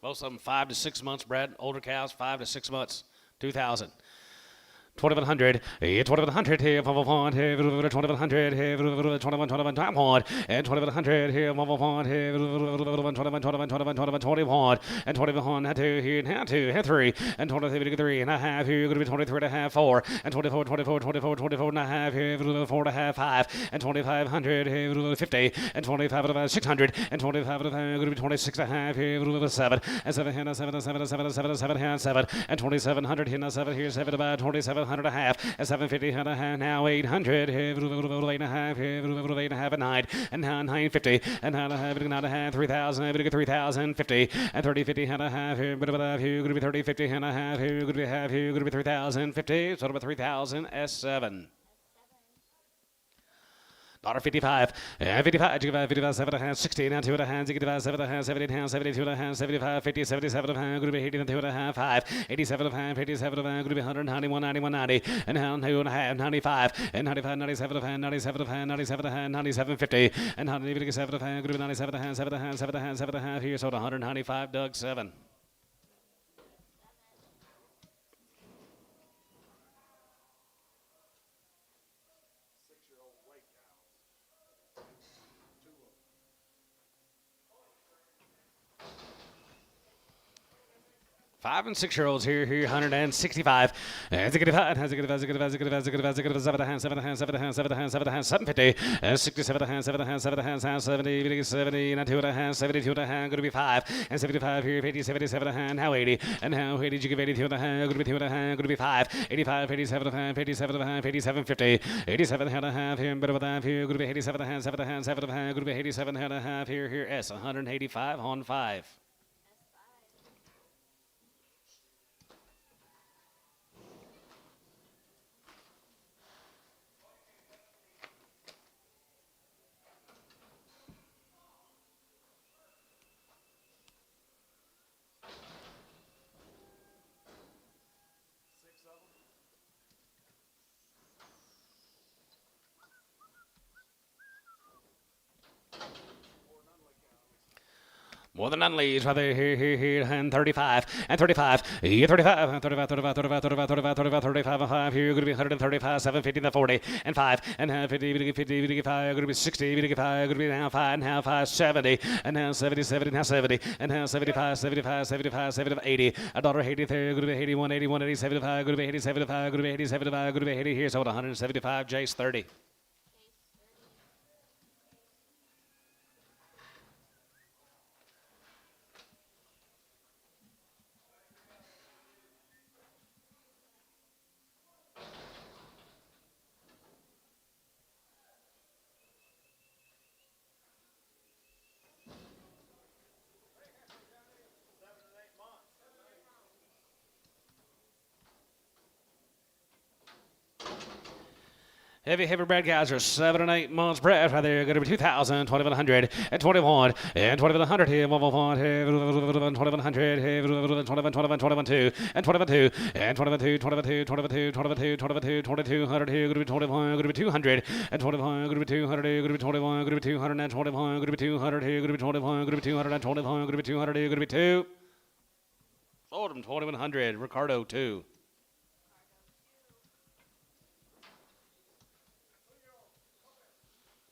Most of them 5 to 6 months bred. Older cows, 5 to 6 months. 2,000. 2,100, 2,100 here, 2,100 here, 2,100 and 2,100 here, 21, and 21, 2 here, now 2, and 3, and 23 and a half here, going to be 23 and a half, 4, and 24, 24, 24, 24 and a half here, 4 and a half, 5, and 2,500 here, 50, and 25 and a half, 600, and 25 and a half, going to be 26 and a half here, 7, and 7 here, 7, 7, 7, 7, 7 here, 7, and 2,700 here, 7 here, 7 about 2,700 and a half, and 750 and a half, now 800 here, 8 and a half here, 8 and a half at 9, and now 950, and now 9 3,000, 3,050, and 30, 50 and a half here, but about here, going to be 30, 50 and a half here, going to be half here, going to be 3,050, so about 3,000 S7. $55, 55, 55, 7 and a half, 60, now 2 and a half, 65, 7 and a half, 70 and a half, 72 and a half, 75, 50, 77 and a half, going to be 80 and 2 and a half, 5, 87 and a half, 87 and a half, going to be 100, 91, 91, 90, and now 2 and a half, 95, and 95, 97 and a half, 97 and a half, 97 and a half, 97, 50, and 187 and a half, going to be 97 and a half, 7 and a half, 7 and a half, 7 and a half here, so 195, Doug, 7. Five and 6 year olds here, 165. And 65, 750, 67, 70, 70, and 2 and a half, 72 and a half, going to be 5, and 75 here, 50, 77 and a half, now 80, and now 80, you give 82 and a half, going to be 2 and a half, going to be 5, 85, 87 and a half, 87 and a half, 87, 50, 87 and a half here, better with that here, going to be 87 and a half, 7 and a half, 7 and a half, going to be 87 and a half here, S, 185 on 5. More than none leads right there, here, and 35, and 35, yeah, 35, and 35, 35, 35, 35, 35, 35, 35, and 5, here, going to be 135, 750, and 40, and 5, and 50, 50, 55, going to be 60, 55, going to be now 5, and now 5, 70, and now 70, 70, now 70, and now 75, 75, 75, 75, 80, $1.80 there, going to be 81, 81, 80, 75, going to be 80, 75, going to be 80, 75, going to be 80, here, so 175, Jace 30. Heavy bred guys are 7 and 8 months bred right there. Going to be 2,000, 2,100, and 21, and 2,100 here, 2,100 here, 21, and 22, and 22, 22, 22, 22, 22, 2,200 here, going to be 21, going to be 200, and 21, going to be 200 here, going to be 21, going to be 200, and 21, going to be 200 here, going to be 21, going to be 200, and 21, going to be 200 here, going to be 2. Sold him 2,100, Ricardo 2.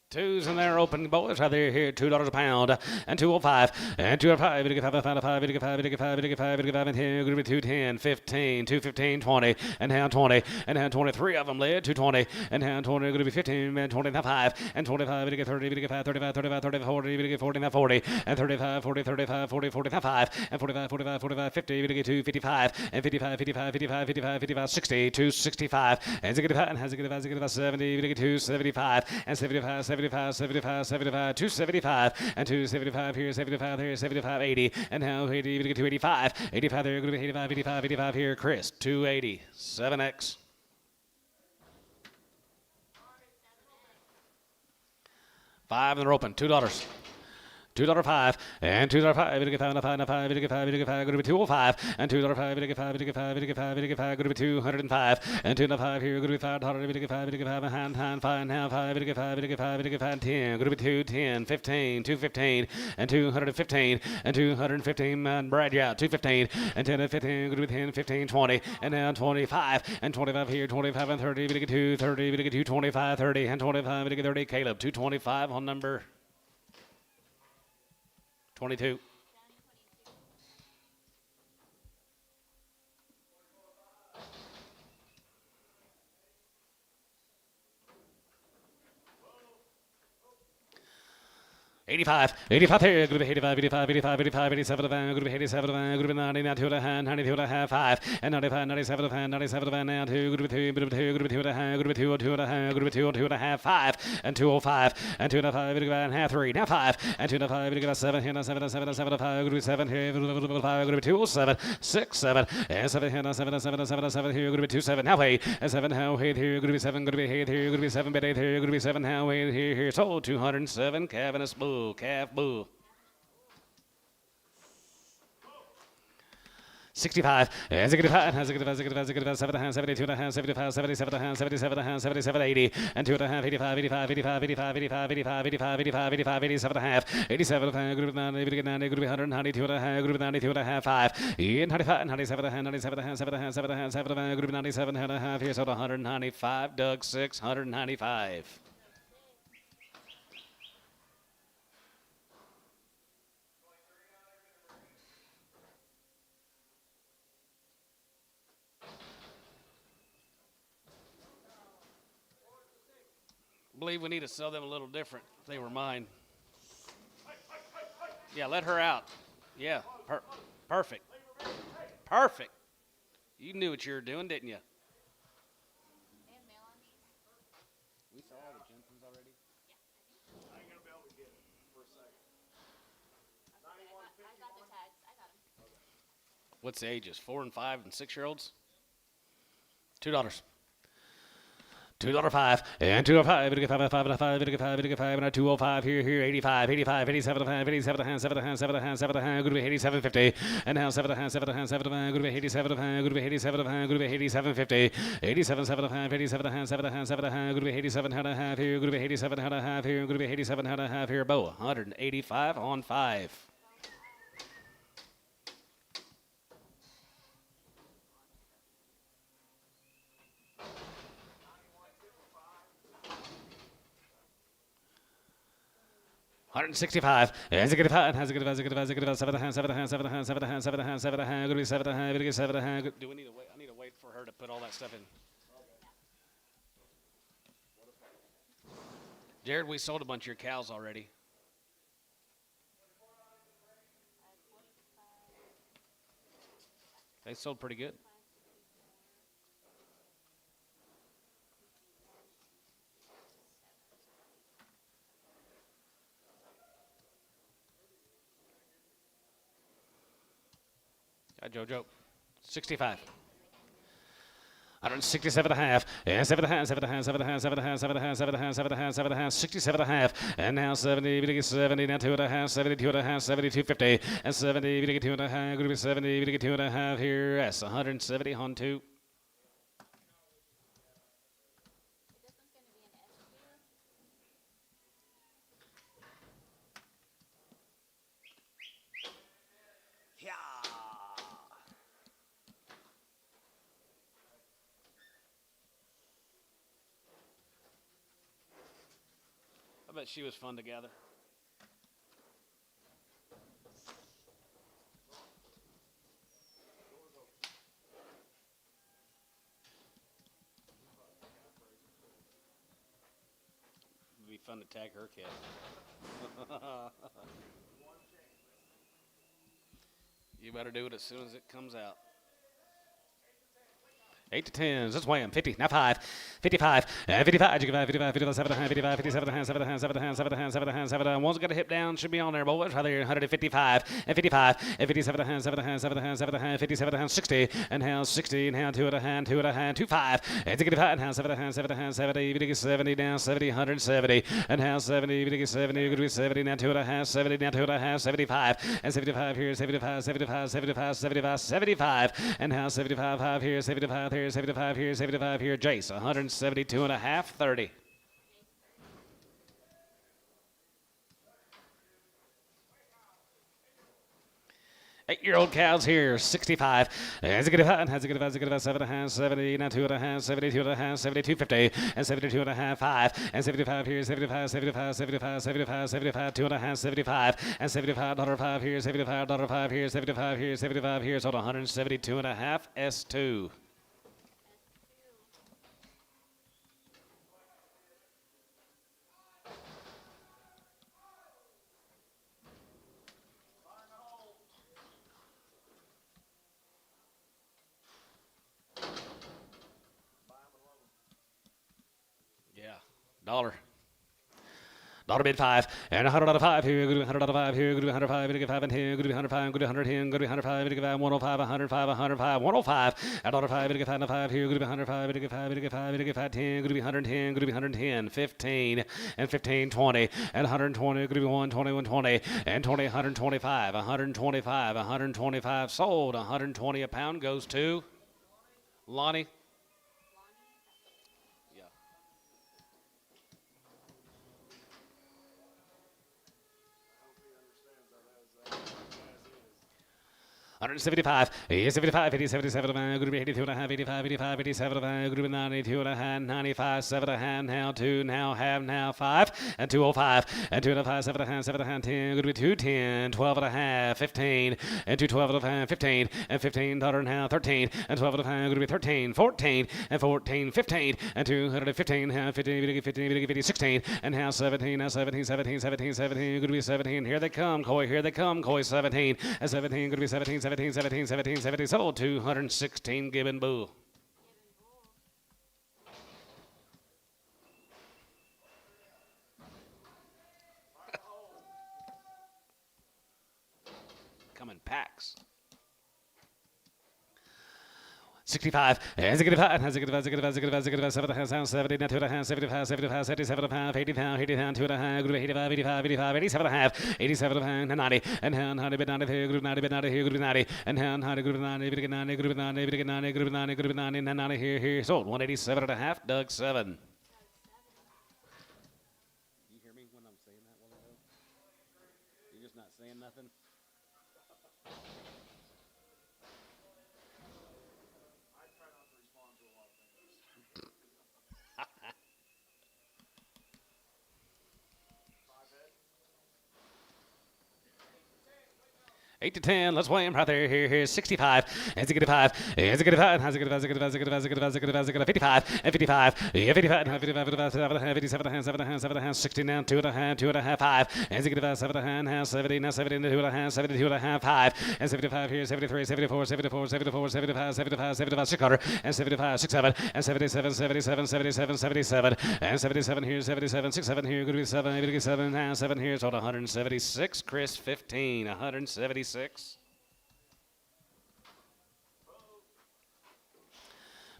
Twos in there, open boys right there here, $2 a pound, and 205, and 205, 5, and here, going to be 210, 15, 215, 20, and now 20, and now 23 of them led, 220, and now 20, going to be 15, and 25, and 25, 30, 35, 35, 40, 40, 40, and 35, 40, 35, 40, 45, and 45, 45, 45, 50, 52, 55, and 55, 55, 55, 55, 55, 60, 265, and 65, and 65, 70, 275, and 75, 75, 75, 75, 275, and 275 here, 75 here, 75, 80, and now 80, you get to 85, 85 there, going to be 85, 85, 85 here, Chris, 280, 7X. Five and they're open, $2. $2.05 and $2.05. 5, going to be 205 and $2.05. 5, going to be 205 and $2.05 here. Going to be $5. Hand 5 now 5. 10. Going to be 210, 15, 215 and 215 and 215 and Brad yeah 215 and 10 and 15. Going to be 10, 15, 20 and now 25 and 25 here. 25 and 30. We get 230. We get 225, 30 and 25. We get 30. Caleb 225 on number 22. 85 here, going to be 85, 85, 85, 85, 87 going to be 87 going to be 90, now 2 and a half, 92 and a half, 5, and 95, 97 97 now 2, going to be 2, going to be 2 and a half, going to be 2, 2 and a half, going to be 2, 2 and a half, 5, and 205, and 2 and a half, going to be and half, 3, now 5, and 2 and a half, going to be 7 here, now 7, 7, 7, 5, going to be 7 here, 5, going to be 207, 6, 7, and 7 here, now 7, 7, 7, 7 here, going to be 27, now 8, and 7 now 8 here, going to be 7, going to be 8 here, going to be 7, but 8 here, going to be 7 now 8 here, so 207, Cavanous Bull. Calf bull. 65, and 65, 7, 72 and a half, 75, 77, 77, 77, 80, and 2 and a half, 85, 85, 85, 85, 85, 85, 85, 85, 85, 87 and a half, 87 and a half, group 90, group 90, group 192 and a half, group 92 and a half, 5, 95, 97 and a half, 97 and a half, 7 and a half, 7 and a half, 7 and a half, group 97 and a half, here's 195, Doug 6, 195. I believe we need to sell them a little different. They were mine. Yeah, let her out. Yeah, perfect. Perfect. You knew what you were doing, didn't you? We saw all the Jensen's already.
I ain't gonna be able to get it for a second.
I got the tags. I got them.
What's the ages? 4 and 5 and 6-year-olds? $2. $2.05 and 205, 5, 5, 5, 5, and 205 here, 85, 85, 87, 87, 7, 7, 7, going to be 87, 50, and now 7, 7, 7, going to be 87, going to be 87, going to be 87, 50, 87, 7, 87, 7, 7, going to be 87 and a half here, going to be 87 and a half here, going to be 87 and a half here, Bo, 185 on 5. 165. As a good has a good as a good as a good as 7 and a half, 7 and a half, 7 and a half, 7 and a half, 7 and a half, 7 and a half, going to be 7 and a half, going to get 7 and a half. Do we need to wait? I need to wait for her to put all that stuff in. Jared, we sold a bunch of your cows already. They sold pretty good. Hi, Jojo. 65. 167 and a half, and 7 and a half, 7 and a half, 7 and a half, 7 and a half, 7 and a half, 7 and a half, 7 and a half, 7 and a half, 67 and a half, and now 70, we get 70, now 2 and a half, 72 and a half, 72.50, and 70, we get 2 and a half, going to be 70, we get 2 and a half here, yes, 170 on 2.
This one's going to be an S2.
Yeah. I bet she was fun to gather. It'd be fun to tag her kid. You better do it as soon as it comes out. 8 to 10. Let's weigh him. 50. Now 5. 55. 55. 55. 55. 57. 55. 57. 7. 7. 7. 7. 7. One's got a hip down. Should be on there. But what's right there? 155. And 55. And 57. 7. 7. 7. 57. 60. And how 60. And how 2 and a hand. 2 and a hand. 25. And 55. And how 7. 7. 70. 70. Down 70. 170. And how 70. 70. Could be 70. Now 2 and a half. 70. Now 2 and a half. 75. And 75 here. 75. 75. 75. 75. 75. And how 75. 5 here. 75 here. 75 here, 75 here. Jace, 172 and a half, 30. Eight-year-old cows here, 65. Has a good about, has a good about, 7 and a half, 70, now 2 and a half, 72 and a half, 72.50, and 72 and a half, 5, and 75 here, 75, 75, 75, 75, 75, 2 and a half, 75, and $75 here, $75 here, 75 here, 75 here, so 172 and a half, S2. Dollar bid 5 and 100 out of 5 here. Good to be 100 out of 5 here. Good to be 105. Good to get 5 and 10. Good to be 105. Good to be 110. Good to be 105. Good to get 5. 105. 105. 105. 105. At $5. Good to get 5 and 5 here. Good to be 105. Good to get 5. Good to get 5. Good to get 5. 10. Good to be 110. Good to be 110. 15 and 15. 20 and 120. Good to be 120. 120 and 20. 125. 125. 125 sold. 120 a pound goes to Lonnie. Yeah. 175, 75, 80, 77, good to be 82 and a half, 85, 85, 87, good to be 92 and a half, 95, 7 and a half, now 2, now half, now 5, and 205, and 2 and a half, 7 and a half, 7 and a half, 10, good to be 210, 12 and a half, 15, and 212 and a half, 15, and $15 and a half, 13, and 12 and a half, good to be 13, 14, and 14, 15, and 215, half, 15, 15, 16, and half 17, now 17, 17, 17, 17, good to be 17, here they come, Coy, here they come, Coy 17, and 17, good to be 17, 17, 17, 17, 17, sold 216 Gibbon Bull. Come in packs. 65, has a good about, has a good about, has a good about, has a good about, has a good about, 7 and a half, 70, now 2 and a half, 75, 75, 77 and a half, 80 pound, 80 pound, 2 and a half, good 85, 85, 85, 87 and a half, 87 and a half, 90, and hand, 90, bid 90 here, good 90, bid 90 here, good 90, and hand, 90, good 90, bid 90, good 90, bid 90, good 90, good 90, and 90 here, here, sold 187 and a half, Doug 7. You hear me when I'm saying that one ago? You're just not saying nothing? 8 to 10. Let's weigh him right there. Here's 65. As he get a 5. As he get a 5. As he get a 5. As he get a 5. As he get a 5. As he get a 5. As he get a 5. As he get a 55. And 55. Yeah, 55. 55. 57 and 7 and 7 16 down. 2 and a half. 2 and a half. 5. As he get a 5. 7 and a half. 70. Now 70 and 2 and a half. 72 and a half. 5. And 75 here. 73. 74. 74. 74. 75. 75. 75. 600. And 75. 67. And 77. 77. 77. 77. And 77 here. 77. 67 here. Good to be 7. 87. Now 7 here. So 176. Chris 15. 176.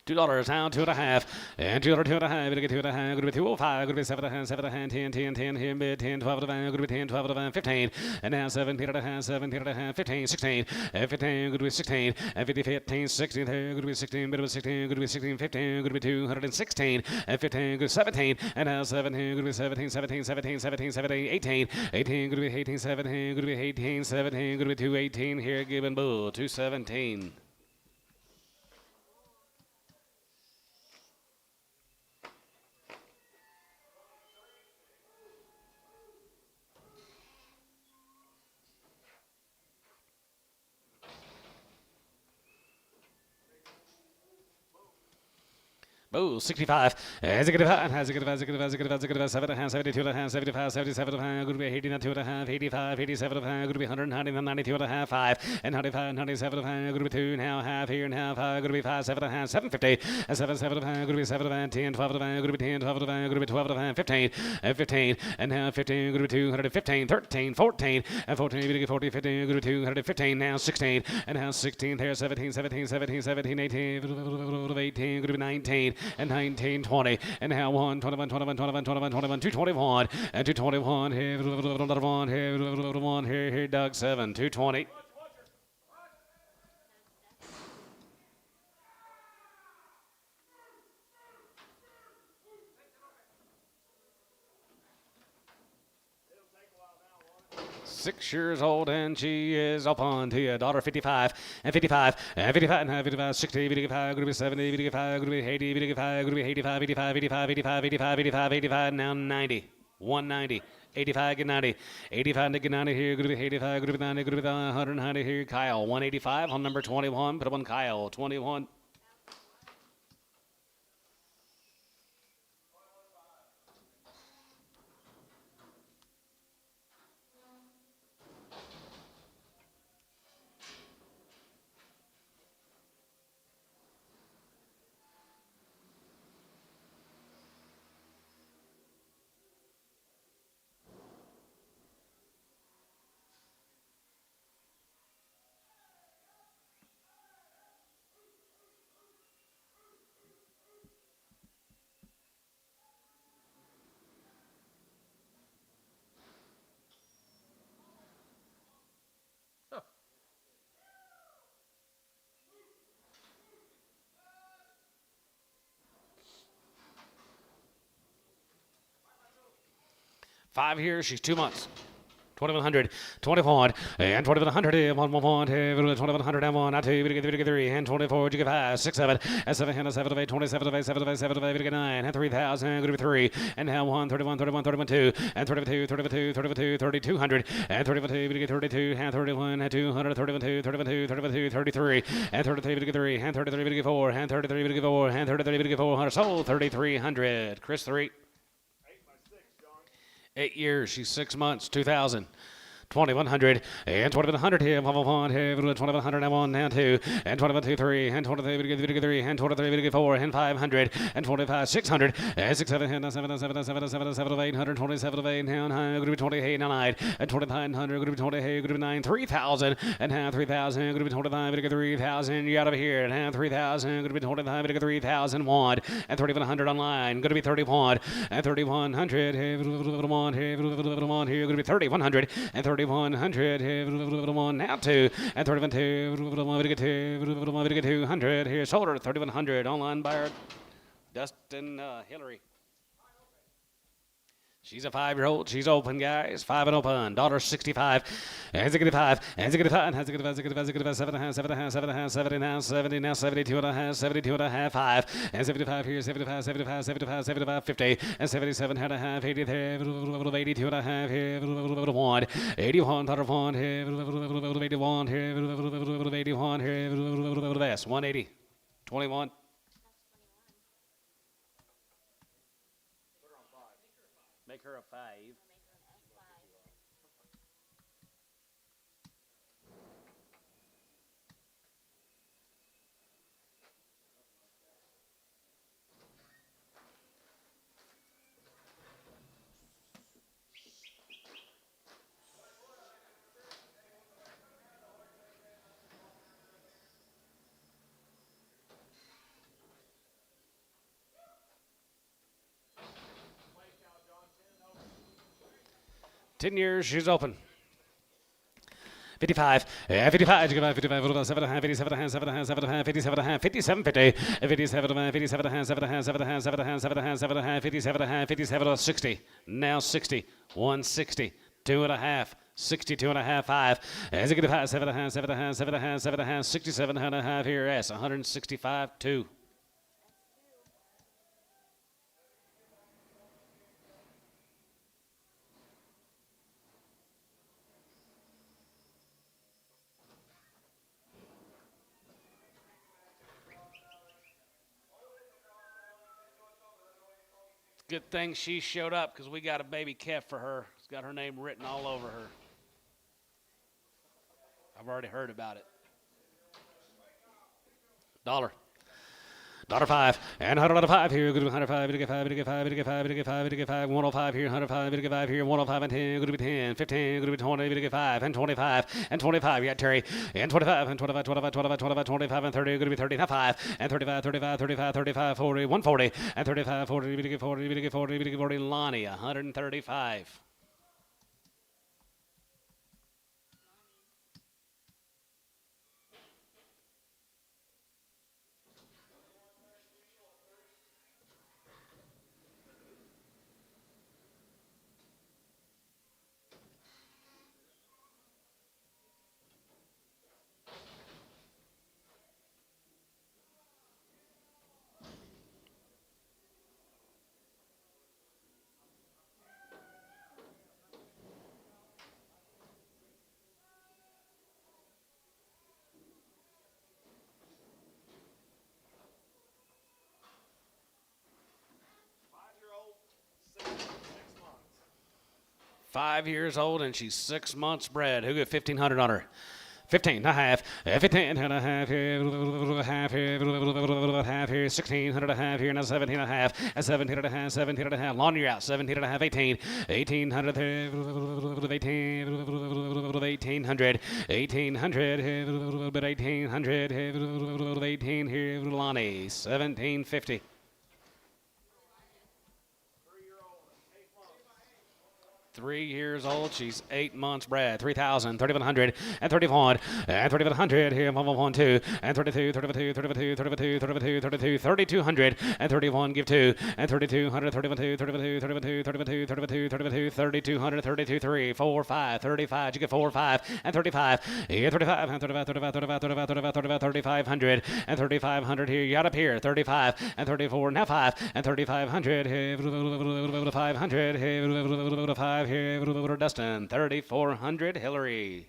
$2 down, 2 and a half, and $2, 2 and a half, $2 and a half, going to be 205, going to be 7 and a half, 7 and a half, 10, 10, 10, here, mid, 10, 12 and a half, going to be 10, 12 and a half, 15, and now 17 and a half, 17 and a half, 15, 16, and 15, going to be 16, and 50, 15, 16, there, going to be 16, bit of 16, going to be 16, 15, going to be 216, and 15, going to be 17, and now 17, going to be 17, 17, 17, 17, 17, 18, 18, going to be 18, 17, going to be 18, 17, going to be 218, here, Gibbon Bull, 217. Oh, 65. As a good as a good as a good as a good as a good 7 and a half, 72 and a half, 75, 77 and a half, good to be 80 and 2 and a half, 85, 87 and a half, good to be 190 and 92 and a half, 5 and 95, 97 and a half, good to be 2 now, half here and half, good to be 5, 7 and a half, 750, and 7, 7 and a half, good to be 7 and a half, 10, 12 and a half, good to be 10, 12 and a half, good to be 12 and a half, 15, and 15, and now 15, good to be 215, 13, 14, and 14, good to be 40, 15, good to be 215, now 16, and now 16, there, 17, 17, 17, 17, 18, 18, good to be 19, and 19, 20, and now 1, 21, 21, 21, 21, 21, 221, and 221, here, Doug 7, 220. Six years old and she is up on to your daughter 55 and 55 and 55 and 55 60 55 going to be 70 55 going to be 80 55 going to be 85 85 85 85 85 85 85 now 90 190 85 get 90 85 to get 90 here going to be 85 going to be 90 going to be 190 here Kyle 185 on number 21 put up on Kyle 21. Five years, she's 2 months. 2100, 21, and 2100, 1, 2100, and 1, 2, 3, and 24, 5, 6, 7, and 7, and 7, 8, 27, 8, 7, 7, 8, 9, and 3000, going to be 3, and now 1, 31, 31, 31, 2, and 32, 32, 32, 3200, and 32, 32, and 31, and 200, 31, 2, 32, 32, 33, and 33, 3, and 33, 4, and 33, 4, and 33, 400, sold 3300. Chris 3. 8 years, she's 6 months, 2000. 2100 and 2100 here, 1, here, 2100 and 1 and 2 and 21 2 3 and 23 3 and 23 4 and 500 and 25 600 and 6 7 and 7 7 7 7 7 800 27 8 and 9 going to be 28 9 and 2900 going to be 28 going to be 9 3000 and now 3000 going to be 25 3000 you out of here and now 3000 going to be 25 3001 and 3100 online going to be 31 and 3100 here going to be 3100 and 3100 here now 2 and 31 200 here shoulder 3100 online buyer Dustin Hillary She's a 5-year-old. She's open, guys. 5 and open. Daughter 65. Hands a good 5. Hands a good 5. Hands a good 5. Hands a good 5. Hands a good 5. 7 and a half. 7 and a half. 7 and a half. 70 now. 70 now. 72 and a half. 72 and a half. 5. And 75 here. 75. 75. 75. 75. 50. And 77 and a half. 83. 82 and a half. 1. 81. Daughter 1. 81 here. 81 here. 180. 21. Make her a 5.
F5.
10 years, she's open. 55, 55, 55, 7 and a half, 87 and a half, 7 and a half, 7 and a half, 57 and a half, 57, 50, 57 and a half, 57 and a half, 7 and a half, 7 and a half, 7 and a half, 7 and a half, 7 and a half, 57 and a half, 57, 60, now 60, 160, 2 and a half, 62 and a half, 5, as a good 5, 7 and a half, 7 and a half, 7 and a half, 7 and a half, 67 and a half here, S, 165, 2. Good thing she showed up because we got a baby calf for her. It's got her name written all over her. I've already heard about it. Dollar. $5 and $105 here. Good to 105. To get 5. To get 5. To get 5. To get 5. To get 5. 105 here. 105. To get 5 here. 105 and 10. Good to be 10. 15. Good to be 20. To get 5 and 25 and 25. You got Terry and 25 and 25. 25. 25. 25. 25 and 30. Good to be 30. Now 5 and 35. 35. 35. 35. 40. 140 and 35. 40. To get 40. To get 40. To get 40. Lonnie 135.
months.
5 years old and she's 6 months bred. Who got 1,500 on her? 15 and a half, 15 and a half here, half here, half here, 16 and a half here, now 17 and a half, 17 and a half, 17 and a half, laundry out, 17 and a half, 18, 1800, 18, 1800, 1800, but 1800, 18 here, Lonnie, 1750. 3 years old. She's 8 months bred. 3,000, 3,100, and 31, and 3,100 here. 112, and 32, 32, 32, 32, 32, 32, 3,200, and 31. Give 2, and 3,200, 32, 32, 32, 32, 32, 32, 3,200, 32, 3, 4, 5, 35. You get 4, 5, and 35. Here, 35, and 35, 35, 35, 35, 35, 35, 3,500, and 3,500 here. You got up here. 35, and 34. Now 5, and 3,500 here. 500 here. 5 here, Dustin, 3,400, Hillary.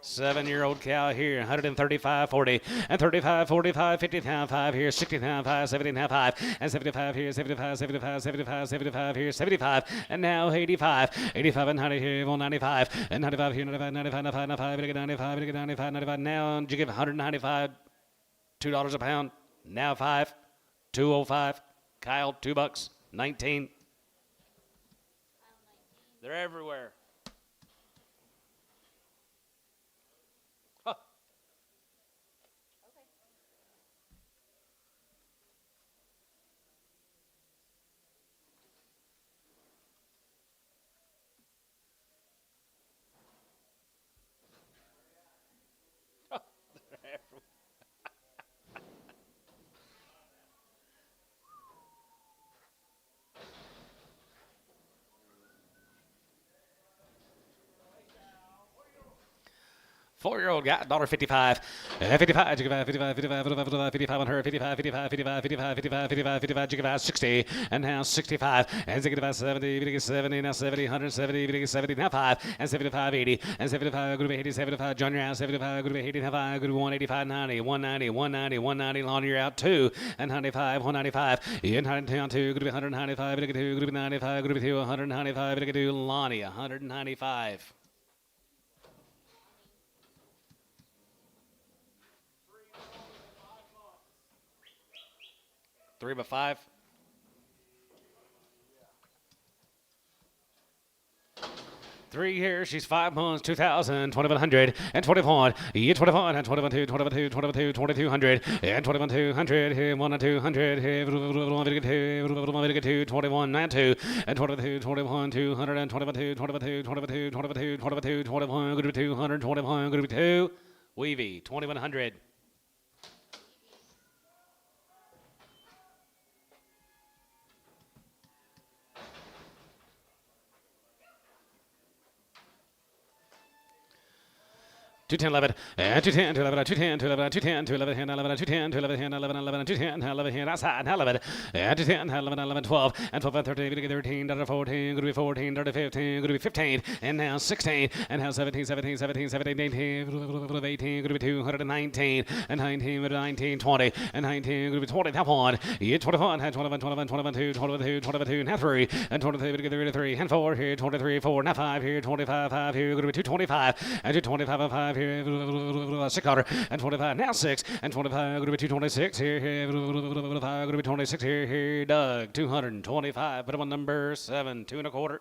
7-year-old cow here, 135, 40, and 35, 45, 50, 5 here, 60, 5, 70, 5, and 75 here, 75, 75, 75, 75 here, 75, and now 85, 85 and 90 here, 195, and 95 here, 95, 95, 95, 95, 95, 95, 95, now, did you give 195, $2 a pound, now 5, 205, Kyle, $2, 19. They're everywhere. Huh. Huh. They're everywhere. 4-year-old guy, $1.55. 55, 55 on her, 55, 55, 55, 55, 55, 55, 55, 55, 60, and now 65, and 65, 70, 70, now 70, 170, 70, now 5, and 75, 80, and 75, group 80, 75, John, you're out, 75, group 80, now 5, group 185, 90, 190, 190, 190, Lon, you're out, 2, and 95, 195, in 102, group 195, group 95, group 2, 195, Lonnie, 195. 3 by 5. Three years, she's 5 months, 2,000, 2,100, and 21. Yeah, 21, and 22, 22, 22, 2,200, and 2,200, 1 and 200, 21, 92, and 22, 21, 200, and 22, 22, 22, 22, 22, 21, group 200, 21, group 2. Weavy, 2,100. Two ten 11 and 210 to 11 210 to 11 210 to 11 hand 11 210 to 11 hand 11 11 210 11 hand outside 11 and 210 11 11 12 and 12 and 13 13 14 going to be 14 15 going to be 15 and now 16 and now 17 17 17 17 18 18 going to be 219 and 19 19 20 and 19 going to be 20 that one yeah 21 and 21 21 21 2 22 22 and 3 and 23 3 and 4 here 23 4 now 5 here 25 5 here going to be 225 and 225 5 here 600 and 25 now 6 and 25 going to be 226 here 5 going to be 26 here Doug 225 put him on number 7 2 1/4.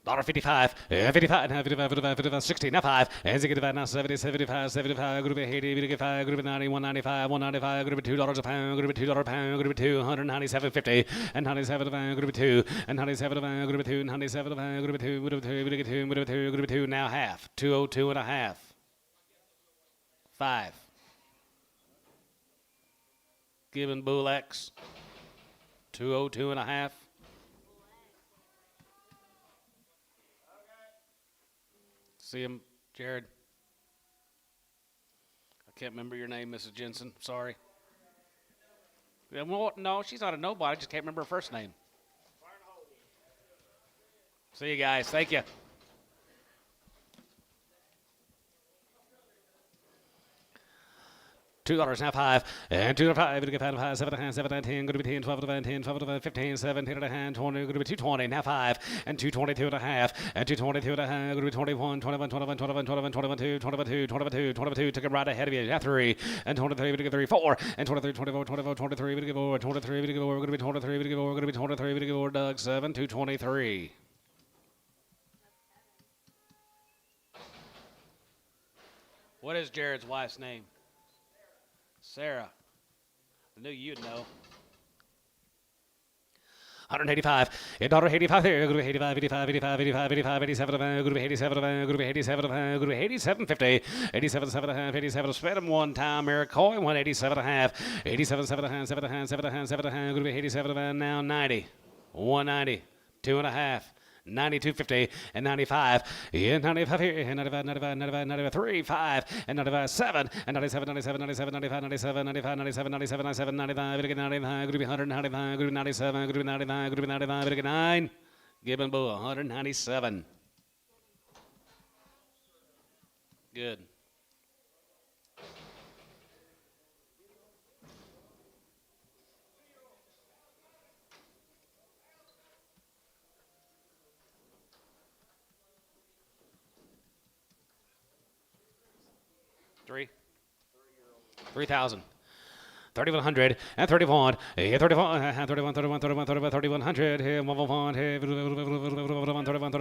$55, 55, now 55, 55, 55, 60, now 5, and 65, now 70, 75, 75, group of 80, 85, group of 90, 195, 195, group of $2 a pound, group of $2 a pound, group of 2, 197.50, and 97 a pound, group of 2, and 97 a pound, group of 2, 97 a pound, group of 2, group of 2, group of 2, group of 2, group of 2, now half, 202 and a half, 5. Given Bull X, 202 and a half. See him, Jared. I can't remember your name, Mrs. Jensen. Sorry. Yeah, well, no, she's not a nobody. I just can't remember her first name. See you guys. Thank you. $2 now 5 and 2 5 to get 5 7 10 7 10 going to be 10 12 10 12 15 17 and a hand 20 going to be 220 now 5 and 222 and a half and 222 and a half going to be 21 21 21 21 21 22 22 22 22 took him right ahead of you now 3 and 23 to get 3 4 and 23 24 24 23 to get 4 23 to get 4 going to be 23 to get 4 going to be 23 to get 4 Doug 7 223. What is Jared's wife's name? Sarah. I knew you'd know. 185. $85 there. Going to be 85, 85, 85, 85, 85, 87, going to be 87, going to be 87, going to be 87.50, 87, 7.5, 87. Spend them one time. Eric Coy, 187.5, 87, 7.5, 7.5, 7.5, 7.5, going to be 87, now 90, 190, 2.5. 92.50 and 95. Yeah, 95 here, and 95, 95, 95, 93, 5, and 95, 7, and 97, 97, 97, 95, 97, 95, 97, 97, 97, 95, 95, could be 195, could be 97, could be 95, could be 95, could be 9. Gibbon Bull, 197. Good. $3,000. 3100 and 31, 31, 31, 31, 31, 3100,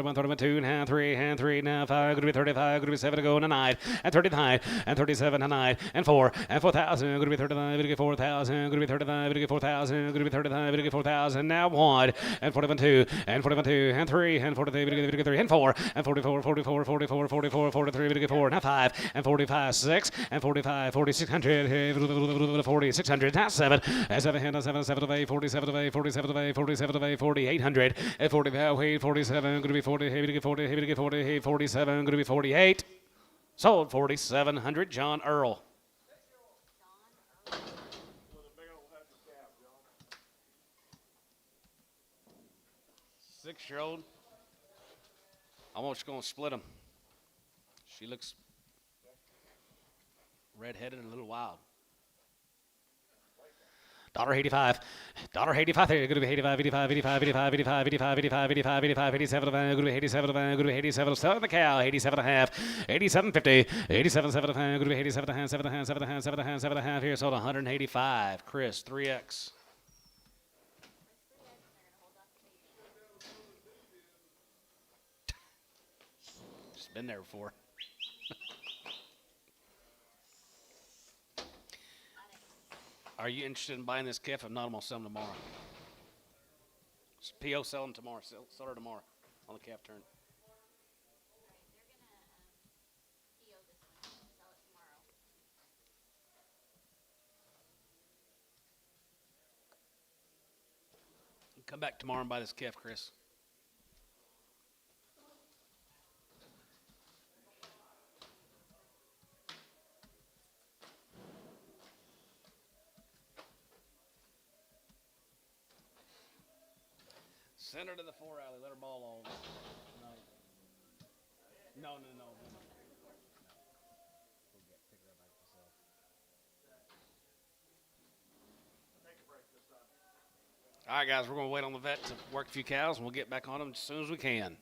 1, 31, 2, and 3, and 3, now 5, gonna be 35, gonna be 7 to go, and 9, and 39, and 37, and 9, and 4, and 4,000, gonna be 39, gonna get 4,000, gonna be 39, gonna get 4,000, gonna be 39, gonna get 4,000, now 1, and 41, 2, and 41, 2, and 3, and 43, gonna get 3, and 4, and 44, 44, 44, 44, 43, gonna get 4, now 5, and 45, 6, and 45, 4600, 4600, now 7, and 7, 7, 7 of 8, 47 of 8, 47 of 8, 47 of 8, 4800, and 45, 47, gonna be 40, hey, to get 40, hey, to get 40, hey, 47, gonna be 48. Sold 4,700, John Earl.
With a big old hefty calf, John.
6-year-old. I'm just gonna split them. She looks red-headed and a little wild. $85, $85, going to be 85, 85, 85, 85, 85, 85, 85, 85, 85, 87, going to be 87, going to be 87, selling the cow, 87 and a half, 87.50, 87, 7 and a half, going to be 87 and a half, 7 and a half, 7 and a half, 7 and a half, 7 and a half, here, sold 185, Chris, 3X. Just been there before. Are you interested in buying this calf? If not, I'm going to sell them tomorrow. PO sell them tomorrow. Sell her tomorrow on the calf turn.
PO this one. Sell it tomorrow.
Come back tomorrow and buy this calf, Chris. Send her to the 4 alley. Let her ball all night. No. All right, guys, we're going to wait on the vet to work a few cows, and we'll get back on them as soon as we can.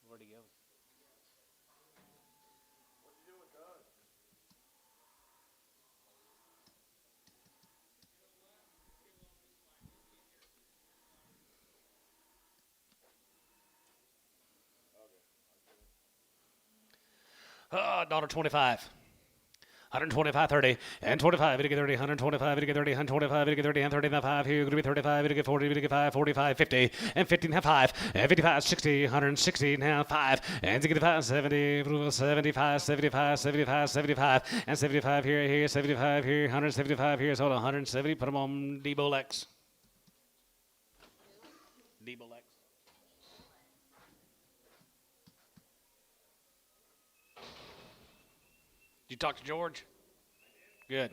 Where'd he go?
What'd you do with Doug?
$25. 125, 30, and 25, it'll get 30, 125, it'll get 30, 125, it'll get 30, and 30, and 5, here, it'll be 35, it'll get 40, it'll get 5, 45, 50, and 50, and 5, and 55, 60, 160, now 5, and 65, 70, 75, 75, 75, 75, and 75 here, 75 here, 175 here, so 170, put them on DVAuction. DVAuction. Did you talk to George? Good.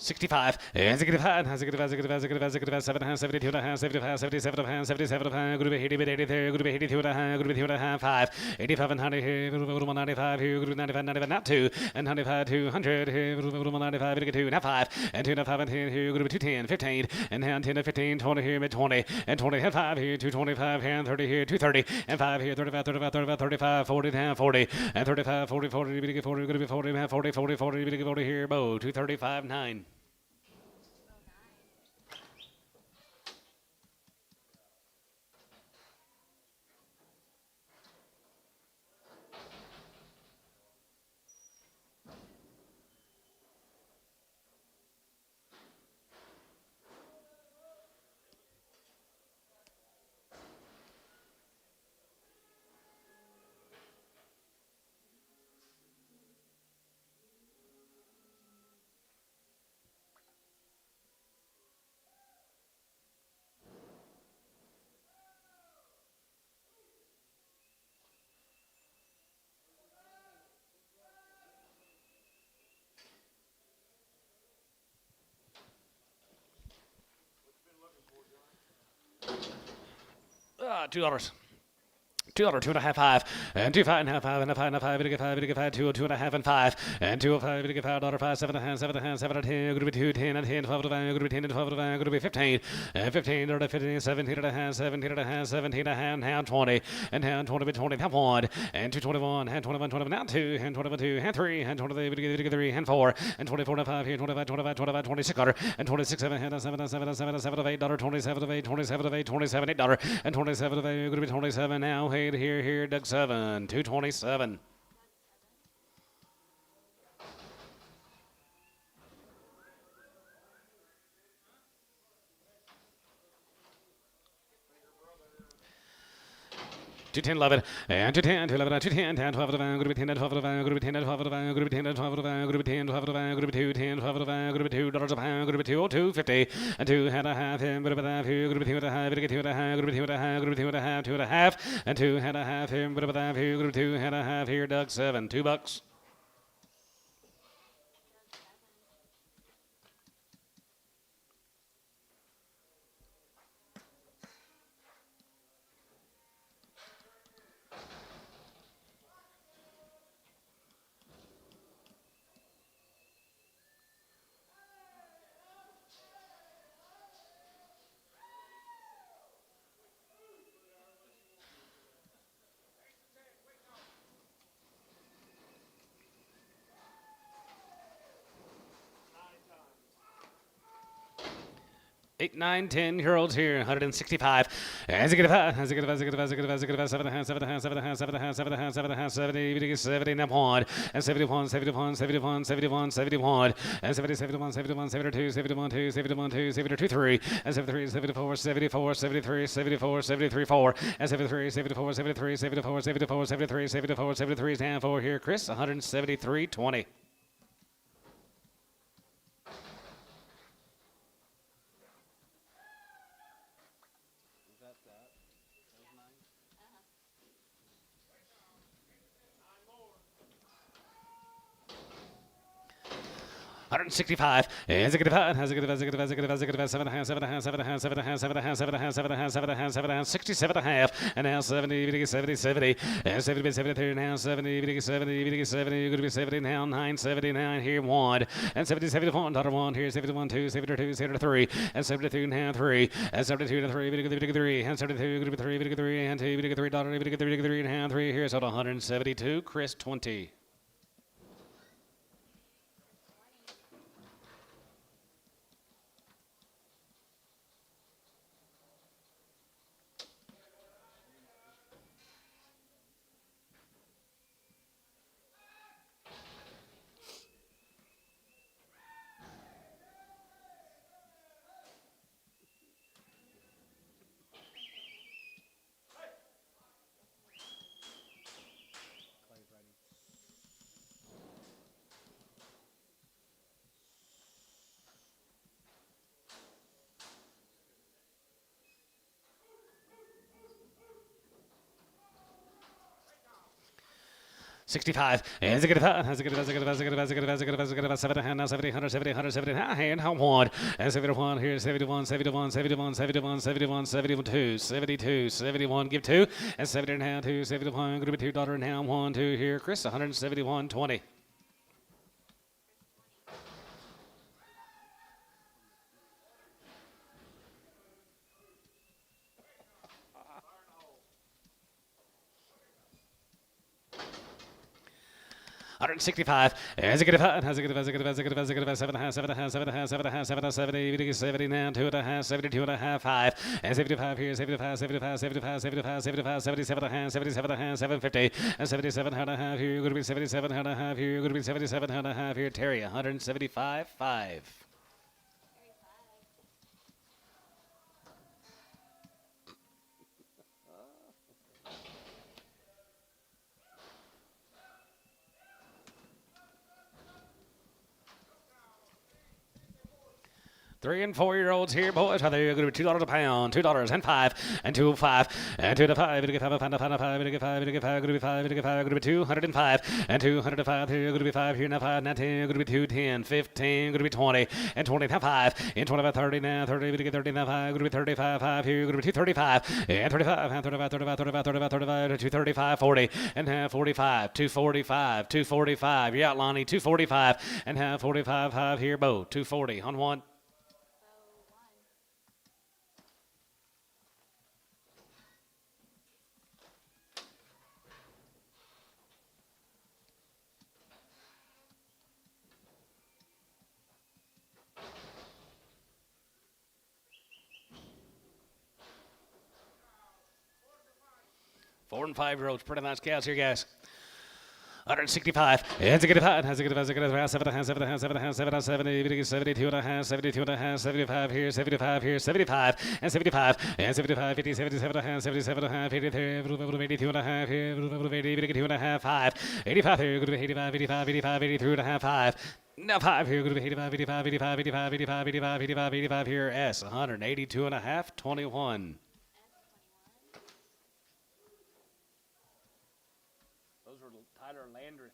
65, and 65, 65, 65, 65, 65, 7, 72, 75, 77, 77, group 80, 83, group 82, group 5, 85, and 90, group 95, group 95, 95, not 2, and 95, 200, group 95, group 2, not 5, and 2, 5, and 10, group 210, 15, and 10, 15, 20 here, mid 20, and 20, and 5 here, 225 here, and 30 here, 230, and 5 here, 35, 35, 35, 35, 40, and 40, and 35, 40, 40, 40, group 40, 40, 40, 40, 40 here, bow, 235, 9. $2. $2, 2.5, 5, and 2, 5, and 5, 5, and 5, and 5, and 5, and 5, 2, 2.5, and 5, and 2, 5, and 5, $5, 7, and 7, 7, and 10, group 2, 10, and 10, 12, and 5, group 10, and 12, and group 15, and 15, 15, 17, and 5, 17, and 5, 17, and 5, 20, and 20, 20, and 1, and 221, and 21, 21, now 2, and 21, 2, and 3, and 23, 3, and 4, and 24, and 5 here, 25, 25, 25, 26, and 26, 7, and 7, 7, 7, 7 of $8, 27 of 8, 27 of 8, 27, $8, and 27 of 8, group 27, now, here, Doug 7, 227. To 10, 11, and to 10, to 11, to 10, 10, 12, group 10, 12, group 10, 12, group 10, 12, group 10, 12, group 2, 10, 12, group 2, $2 a pound, group 2, 250, and 2 and a half, and group 2 and a half, group 2 and a half, group 2 and a half, group 2 and a half, 2 and a half, and 2 and a half, and group 2 and a half here, Doug 7, $2. 8, 9, 10 year olds here, 165. As you get a 5, as you get a 5, as you get a 5, as you get a 5, as you get a 5, 7 and a half, 7 and a half, 7 and a half, 7 and a half, 7 and a half, 7 and a half, 70, 70, and 1, and 71, 71, 71, 71, 71, and 70, 71, 71, 72, 71, 2, 71, 2, 72, 3, and 73, 74, 74, 73, 74, 73, 4, and 73, 74, 73, 74, 74, 73, 74, 73, down 4 here, Chris, 173, 20. 165. As a good as a good as a good as a good as a good as 67 and a half, and now 70, 70, 70, and 70, 73, now 70, 70, 70, going to be 70 now, 979 here, 1, and 70, 71, $1 here, 71, 2, 72, 73, and 72 now, 3, and 72 to 3, 3, and 72, going to be 3, 3, and 2, $3, 3, now 3 here, so 172, Chris 20. $65. As a good as a good as a good as a good as a good as a good as a good as 70 now 70 170 170 hand how 1 and 71 here 71 71 71 71 71 72 72 71 give 2 and 70 now 2 71 going to be $2 now 1 2 here Chris 171 20. $165. As a good as a good as a good as a good as a good as 7 half 7 half 7 half 7 half 7 half 70 70 now 2 and a half 72 and a half 5 and 75 here 75 75 75 75 75 77 and a half 77 and a half 750 and 77 and a half here you're going to be 77 and a half here you're going to be 77 and a half here Terry 175 5. Three and 4 year olds here, boys. They're going to be $2 a pound, $2 and 5 and 2 5 and 2 to 5. Going to get 5 and 5 and 5 and 5 and 5 going to be 5 and 5 going to be 205 and 205 here. Going to be 5 here now 5 now 10 going to be 2 10 15 going to be 20 and 20 now 5 and 25 30 now 30 going to get 30 now 5 going to be 35 5 here. Going to be 235 and 35 and 35 35 35 35 35 235 40 and half 45 245 245. Yeah, Lonnie 245 and half 45 5 here. Bo 240 on 1. Four and 5 year olds, pretty nice cows here, guys. 165. It's a good as a good as a good as 7 and a half 7 and a half 7 and a half 7 and 70 72 and a half 72 and a half 75 here 75 here 75 and 75 and 75 50 77 and a half 77 and a half 83 82 and a half here 82 and a half 5 85 here going to be 85 85 85 83 and a half 5 now 5 here going to be 85 85 85 85 85 85 85 85 here S 182 and a half 21. Tyler Landry.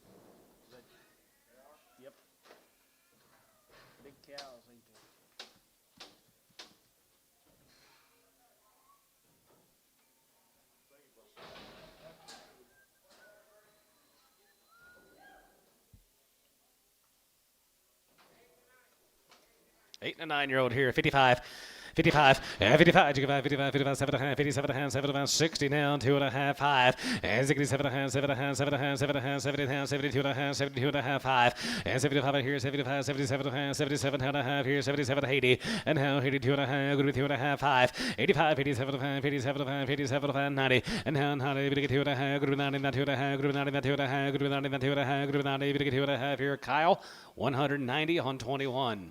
Yep. Big cows, ain't they? Eight and a 9 year old here, 55. 55, 55, 55, 55, 55, 7 and a half, 57 and a half, 7 and a half, 60 now, 2 and a half, 5, and 67 and a half, 7 and a half, 7 and a half, 7 and a half, 70 and a half, 72 and a half, 72 and a half, 5, and 75 here, 75, 77 and a half, 77 and a half here, 77, 80, and now 82 and a half, going to be 2 and a half, 5, 85, 87 and a half, 87 and a half, 87 and a half, 90, and now 90, going to get 2 and a half, going to be 90, not 2 and a half, going to be 90, not 2 and a half, going to be 90, not 2 and a half, going to be 90, going to get 2 and a half here, Kyle, 190 on 21.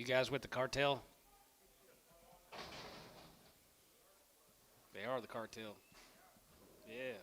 You guys with the cartel? They are the cartel. Yeah.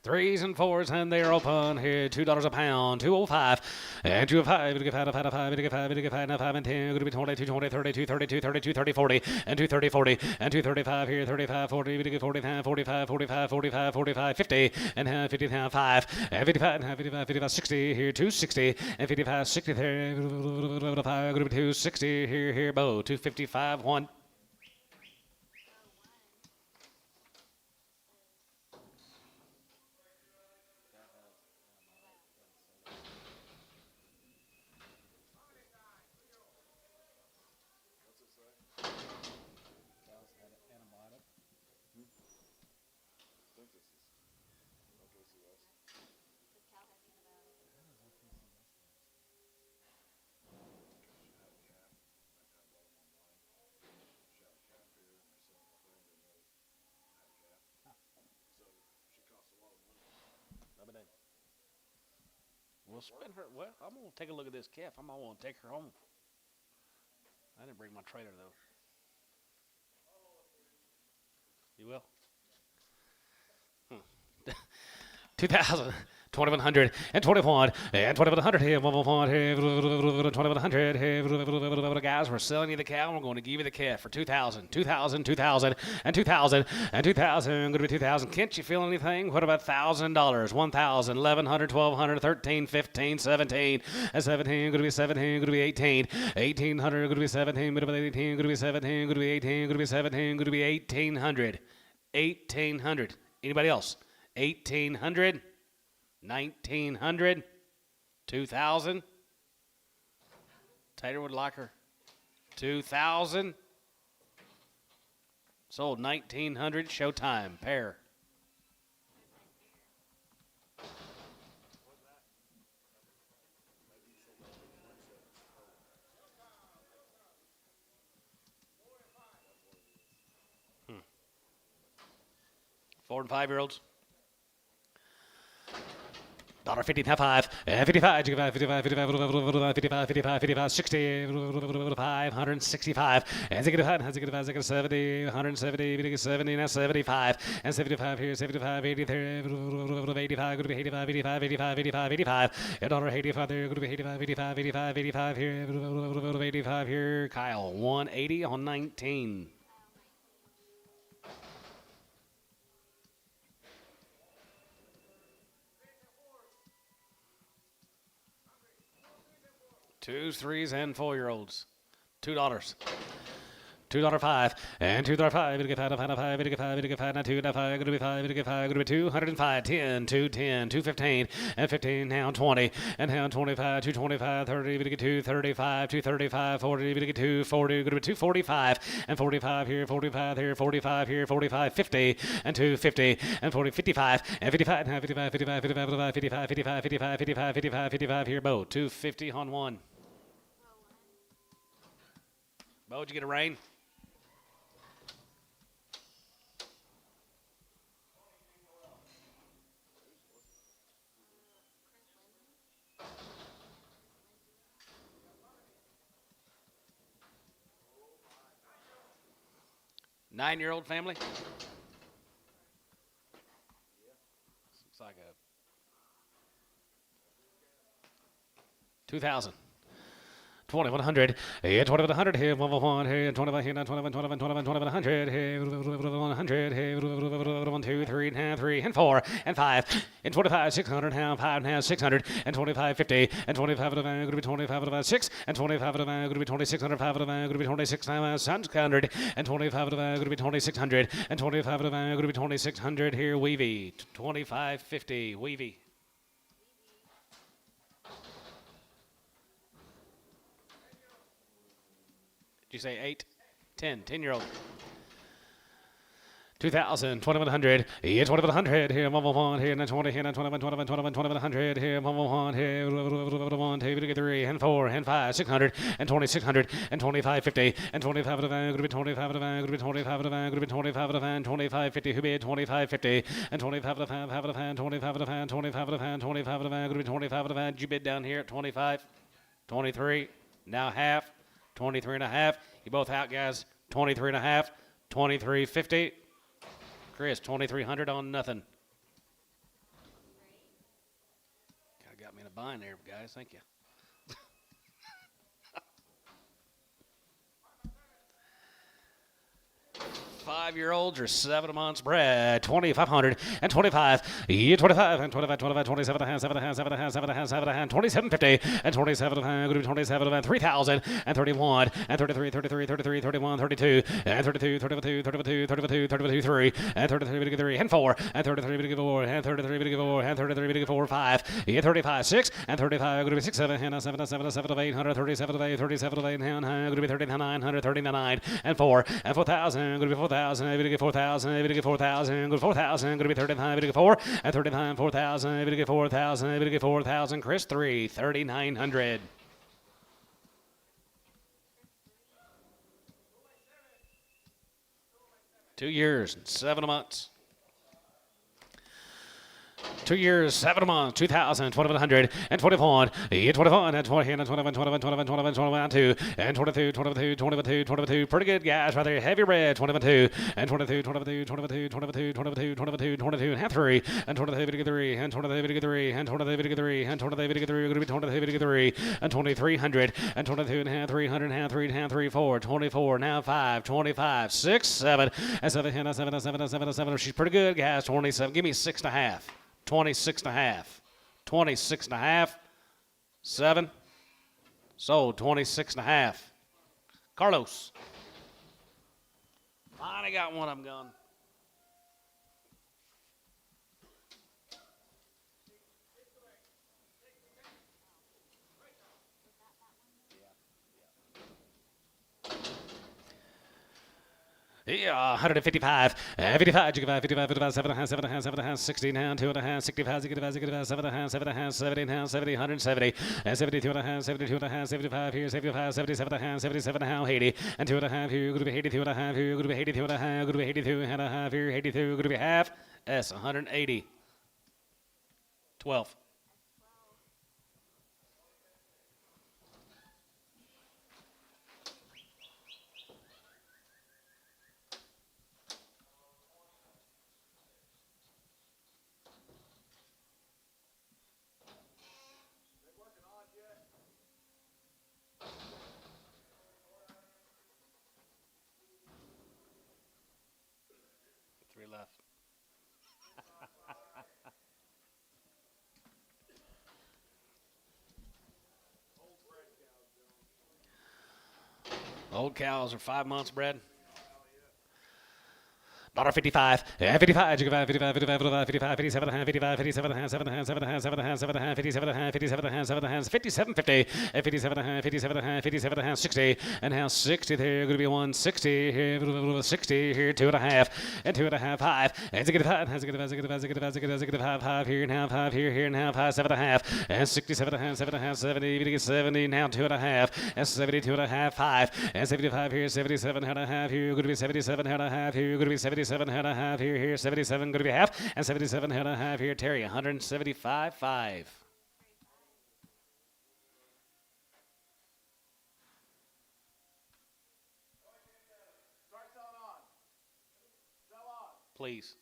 3s and 4s, and they're open here. $2 a pound. 205 and 205. It'll get 5, 5, 5, it'll get 5, it'll get 5, now 5 and 10. Going to be 22, 20, 32, 32, 32, 30, 40, and 230, 40, and 235 here. 35, 40, it'll get 45, 45, 45, 45, 45, 50, and 50, 5, and 55, 55, 55, 60 here. 260 and 55, 60 there. Going to be 260 here, Bo. 255, 1.
I think this is OKC West.
This cow has antibiotics.
She had a calf here, and my son, my friend didn't know I had a calf. So she cost a lot of money.
We'll spin her. Well, I'm gonna take a look at this calf. I'm gonna want to take her home. I didn't bring my trailer though. You will. 2,000, 2,100, and 21, and 2,100 here, 2,100 here, guys, we're selling you the cow, and we're going to give you the calf for 2,000, 2,000, 2,000, and 2,000, and 2,000, going to be 2,000. Can't you feel anything? What about $1,000? 1,000, 1,100, 1,200, 13, 15, 17, and 17, going to be 17, going to be 18, 1,800, going to be 17, going to be 18, going to be 17, going to be 18, going to be 17, going to be 1,800, 1,800. Anybody else? 1,800, 1,900, 2,000. Tater would like her. 2,000. Sold 1,900. Showtime. Pair. Four and 5-year-olds. $1.50, half 5, 55, 55, 55, 55, 55, 55, 55, 60, 565, and 65, 70, 170, 70, now 75, and 75 here, 75, 83, 85, going to be 85, 85, 85, 85, 85, and $1.85 there, going to be 85, 85, 85, 85 here, 85 here, Kyle, 180 on 19. Twos, 3s, and 4-year-olds. $2. $2.05 and $2.05. It'll get 5, 5, 5, it'll get 5, it'll get 5, now 2, now 5, it'll be 5, it'll get 5, it'll be 205, 10, 210, 215, and 15, now 20, and now 25, 225, 30, it'll get 235, 235, 40, it'll get 240, it'll be 245, and 45 here, 45 here, 45 here, 45, 50, and 250, and 40, 55, and 55, now 55, 55, 55, 55, 55, 55, 55, 55, 55 here, Bo. 250 on 1. Bo, did you get a rain? Nine-year-old family? Looks like a 2,000. 2,100, here, 2,100 here, 1,1 here, 21 here, 21, 21, 21, 2,100 here, 100 here, 1, 2, 3, and 3, and 4, and 5, and 25, 600, and 5, and 600, and 25, 50, and 25 of the van, going to be 25 of the 6, and 25 of the van, going to be 2,600, 5 of the van, going to be 26,600, and 25 of the van, going to be 2,600, and 25 of the van, going to be 2,600 here, Weavy, 25.50, Weavy. Did you say 8? 10. 10-year-old. 2,000, 2,100, here, 2,100, here, 1,1, here, 20, here, 21, 21, 21, 2,100, here, 1,1, here, 1, 2, 3, and 4, and 5, 600, and 2,600, and 25.50, and 25 of the van, going to be 25 of the van, going to be 25 of the van, going to be 25 of the van, 25.50, who bid 25.50, and 25 of the van, half of the van, 25 of the van, 25 of the van, 25 of the van, going to be 25 of the van. Did you bid down here at 25, 23, now half, 23 and a half. You both out, guys. 23 and a half, 23.50. Chris, 2,300 on nothing. buying there, guys. Thank you. 5-year-olds are 7 months bred. 2,500 and 25. Yeah, 25 and 25, 25, 27 and a half, 7 and a half, 7 and a half, 7 and a half, 7 and a half, 27.50 and 27 and a half, 27 and 3,000 and 31 and 33, 33, 33, 31, 32 and 32, 32, 32, 32, 32, 3 and 33, 3 and 4 and 33, 4 and 33, 4 and 33, 4, 5. Yeah, 35, 6 and 35. Going to be 6, 7 and 7, 7, 7 of 800, 37 of 8, 37 of 8 and going to be 39, 39 and 4 and 4,000. Going to be 4,000. 4,000, 4,000, 4,000, 4,000, going to be 35, 4 and 39, 4,000, 4,000, 4,000. Chris 3, 3,900. Two years and 7 months. 2 years, 7 months, 2,000, 2,100, and 21, 21, and 20, and 21, 21, 21, 21, 21, 2, and 22, 22, 22, 22. Pretty good, guys, right there. Heavy red, 21, 2, and 22, 22, 22, 22, 22, 22, 22, and half 3, and 22, 3, and 22, 3, and 22, 3, and 22, 3, going to be 22, 3, and 2,300, and 22 and a half, 300, and half 3, and half 3, 4, 24, now 5, 25, 6, 7, and 7, and 7, and 7, and 7, and 7. She's pretty good, guys. 27. Give me 6 and a half. 26 and a half. 26 and a half. 7. Sold 26 and a half. Carlos. Finally got one of them gone. Yeah, 155, 55, 55, 55, 7 and a half, 7 and a half, 7 and a half, 60 now, 2 and a half, 65, 65, 65, 7 and a half, 7 and a half, 70 now, 70, 170, and 72 and a half, 72 and a half, 75 here, 75, 77 and a half, 77 and a half, 80, and 2 and a half here, going to be 82 and a half here, going to be 82 and a half, going to be 82 and a half here, 82, going to be half, S, 180, 12. Left. Old cows are 5 months bred. $55, 55, 55, 55, 55, 55, 57, 55, 57, 7, 7, 7, 7, 7, 57, 57, 7, 57, 50, 57, 57, 57, 60, and now 60 there, going to be 160 here, 60 here, 2 and a half, and 2 and a half, 5, and 65, 5 here, now 5 here, now 5, 7 and a half, and 67 and a half, 7 and a half, 70, 70, now 2 and a half, and 72 and a half, 5, and 75 here, 77 and a half here, going to be 77 and a half here, going to be 77 and a half here, 77 going to be half, and 77 and a half here, Terry, 175, 5. Please.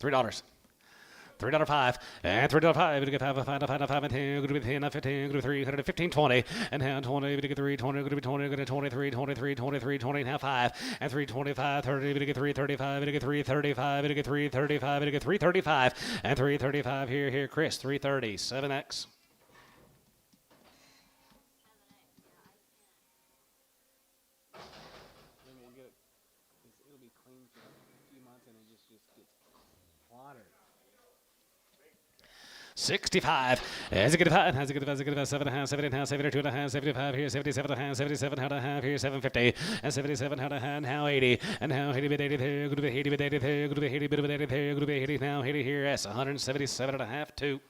$3. $3.05 and $3.05. We get 5 and 10. Going to be 10 and 15. Going to be 300 15, 20 and now 20. We get 3 20. Going to be 20. Going to 23, 23, 23, 20 and now 5 and 325 30. We get 335. We get 335. We get 335. We get 335 and 335 here. Chris 330 7X. It'll be clean for a few months and it just get 65. As a good five, has a good 7.5, 7.5, 72.5, 75 here, 77.5, 77.5 here, 750, and 77.5, now 80, and now 80 bit 80 there, good bit 80 bit 80 there, good bit 80 bit 80 there, good bit 80 now 80 here, yes, 177.5, 2.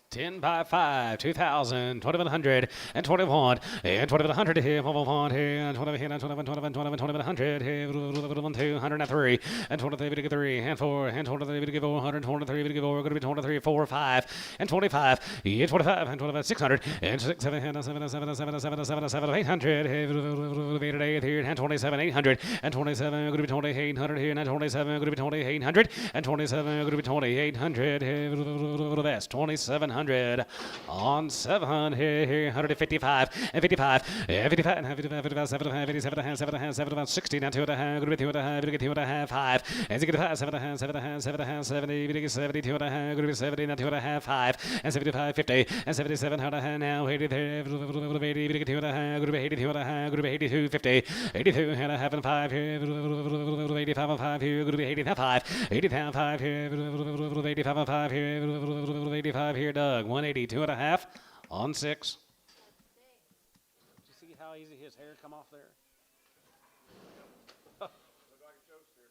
Ten by 5, 2,000, 2,100, and 21, and 2,100 here, 1 here, and 20 here, and 21, 21, 21, 2,100 here, 203, and 23 to 3, and 4, and 23 to give 4, 123 to give 4, going to be 23, 4, 5, and 25, yeah, 25, and 25, 600, and 6, 7, and 7, 7, 7, 7, 7, 7, 800, here, and 27, 800, and 27, going to be 2800 here, and 27, going to be 2800, and 27, going to be 2800 here, that's 2700. On 7 here, 155 and 55, 55 and 55, 55, 75, 87, 7, 7, 60, now 2.5, good 2.5, 2.5, 5, and 5, 7, 7, 7, 70, 72, good 70, now 2.5, 5, and 75, 50, and 77, now 80 there, 80, good 82, good 82, 50, 82 and a half and 5 here, 85 and 5 here, good 85, 5, 85, 5 here, 85 and 5 here, 85 here, Doug. 180, 2.5 on 6. Did you see how easy his hair come off there?
Look like a toaster.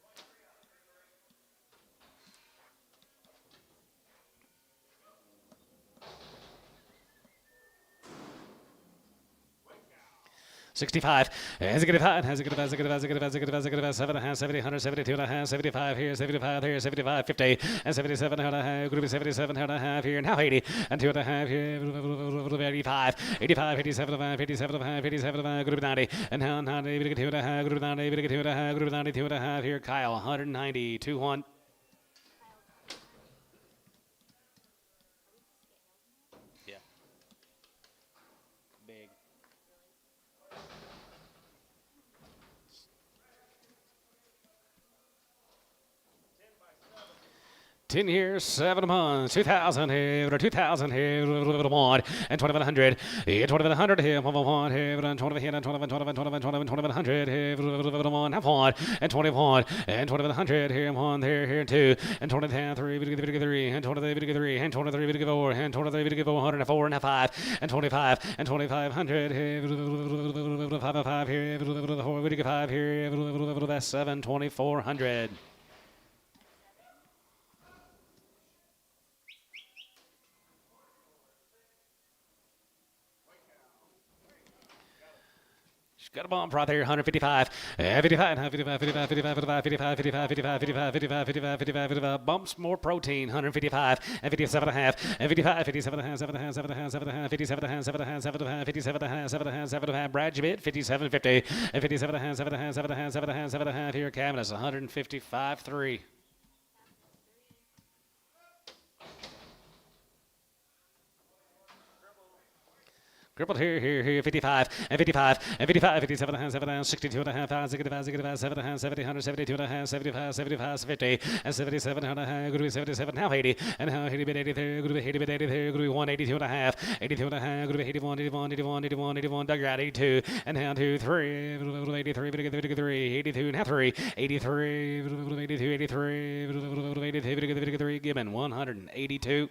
65. Has a good 5. Has a good 5. Has a good 5. Has a good 5. Has a good 5. Has a good 5. 7.5. 70. 172.5. 75 here. 75 here. 75. 50. And 77. Going to be 77 here. Now 80. And 2.5 here. 85. 85. 87. 57. 57. Going to be 90. And now 90. Going to be 2.5. Going to be 90. Going to be 2.5. Going to be 90. 2.5 here. Kyle. 190. 2-1. Yeah. Big. 10 years, 7 months, 2,000 here, 2,000 here, 1, and 2,100, 2,100 here, 1 here, 20 here, 2,100 here, 1, half 1, and 21, and 2,100 here, 1 here, 2, and 23, 3, and 23, and 23, 4, and 23, 404, and 5, and 25, and 2,500 here, 5 here, 5 here, that's 7, 2,400. Got a bump right there, 155, 55, 55, 55, 55, 55, 55, 55, 55, 55, 55, 55, 55, bumps more protein, 155, and 57 and a half, and 55, 57 and a half, 7 and a half, 7 and a half, 7 and a half, 57 and a half, 7 and a half, 7 and a half, 57 and a half, 7 and a half, 7 and a half, Brad Jabit, 57, 50, and 57 and a half, 7 and a half, 7 and a half, 7 and a half, 7 and a half, here, Cabinets, 155, 3. Crippled here, 55, and 55, and 55, 57 and a half, 7 and a half, 62 and a half, 65, 7 and a half, 70, 172 and a half, 75, 75, 50, and 77 and a half, going to be 77, now 80, and now 80 bit 80 there, going to be 80 bit 80 there, going to be 182 and a half, 82 and a half, going to be 81, 81, 81, 81, 81, dug out 82, and now 2, 3, 83, 83, 82, and half 3, 83, 82, 83, 83, Gibbon, 182.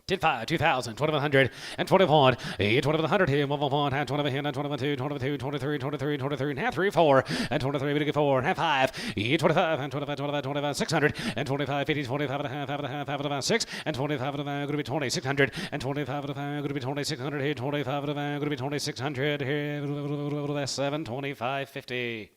Did 5, 2,000, 2,100, and 21, 2,100 here, 1, and 21 here, and 22, 22, 23, 23, 23, and half 3, 4, and 23, we get 4, and half 5, 25, and 25, 25, 25, 600, and 25, 50, 25 and a half, 5 and a half, 5 and a half, 6, and 25 and a half, going to be 2,600, and 25 and a half, going to be 2,600 here, 25 and a half, going to be 2,600 here, that's 7, 25, 50.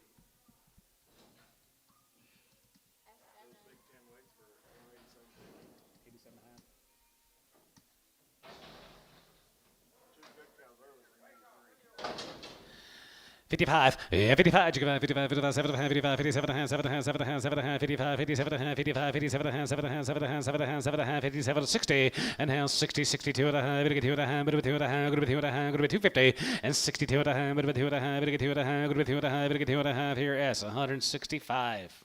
55, yeah, 55, 55, 55, 57, 55, 57, 7, 7, 7, 55, 57, 55, 57, 7, 7, 7, 57, 60, and now 60, 62 and a half, 2 and a half, 2 and a half, 2 and a half, 250, and 62 and a half, 2 and a half, 2 and a half, 2 and a half, 2 and a half, here S, 165.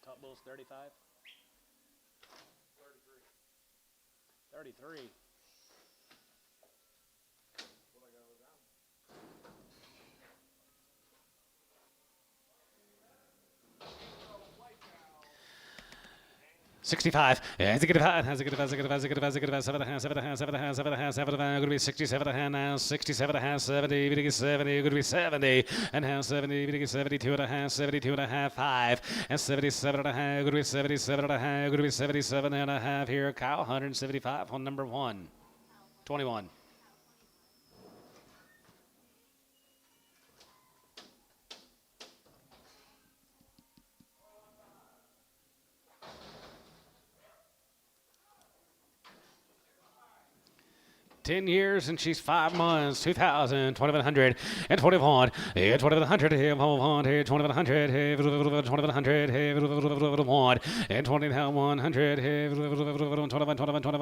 Top bulls 35? 33.
What I got with that?
65. Has a good has a good has a good has a good has a good 7 and a half, 7 and a half, 7 and a half, 7 and a half, 7 and a half, going to be 67 and a half now, 67 and a half, 70, going to be 70, going to be 70 and a half, 70, going to be 72 and a half, 72 and a half, 5 and 77 and a half, going to be 77 and a half, going to be 77 and a half here. Kyle 175 on number 1. 21. $10 years and she's 5 months. 2,000, 2,100, and 21. 2,100, 2,100, 2,100, 2,100, 2,100, and 2,100,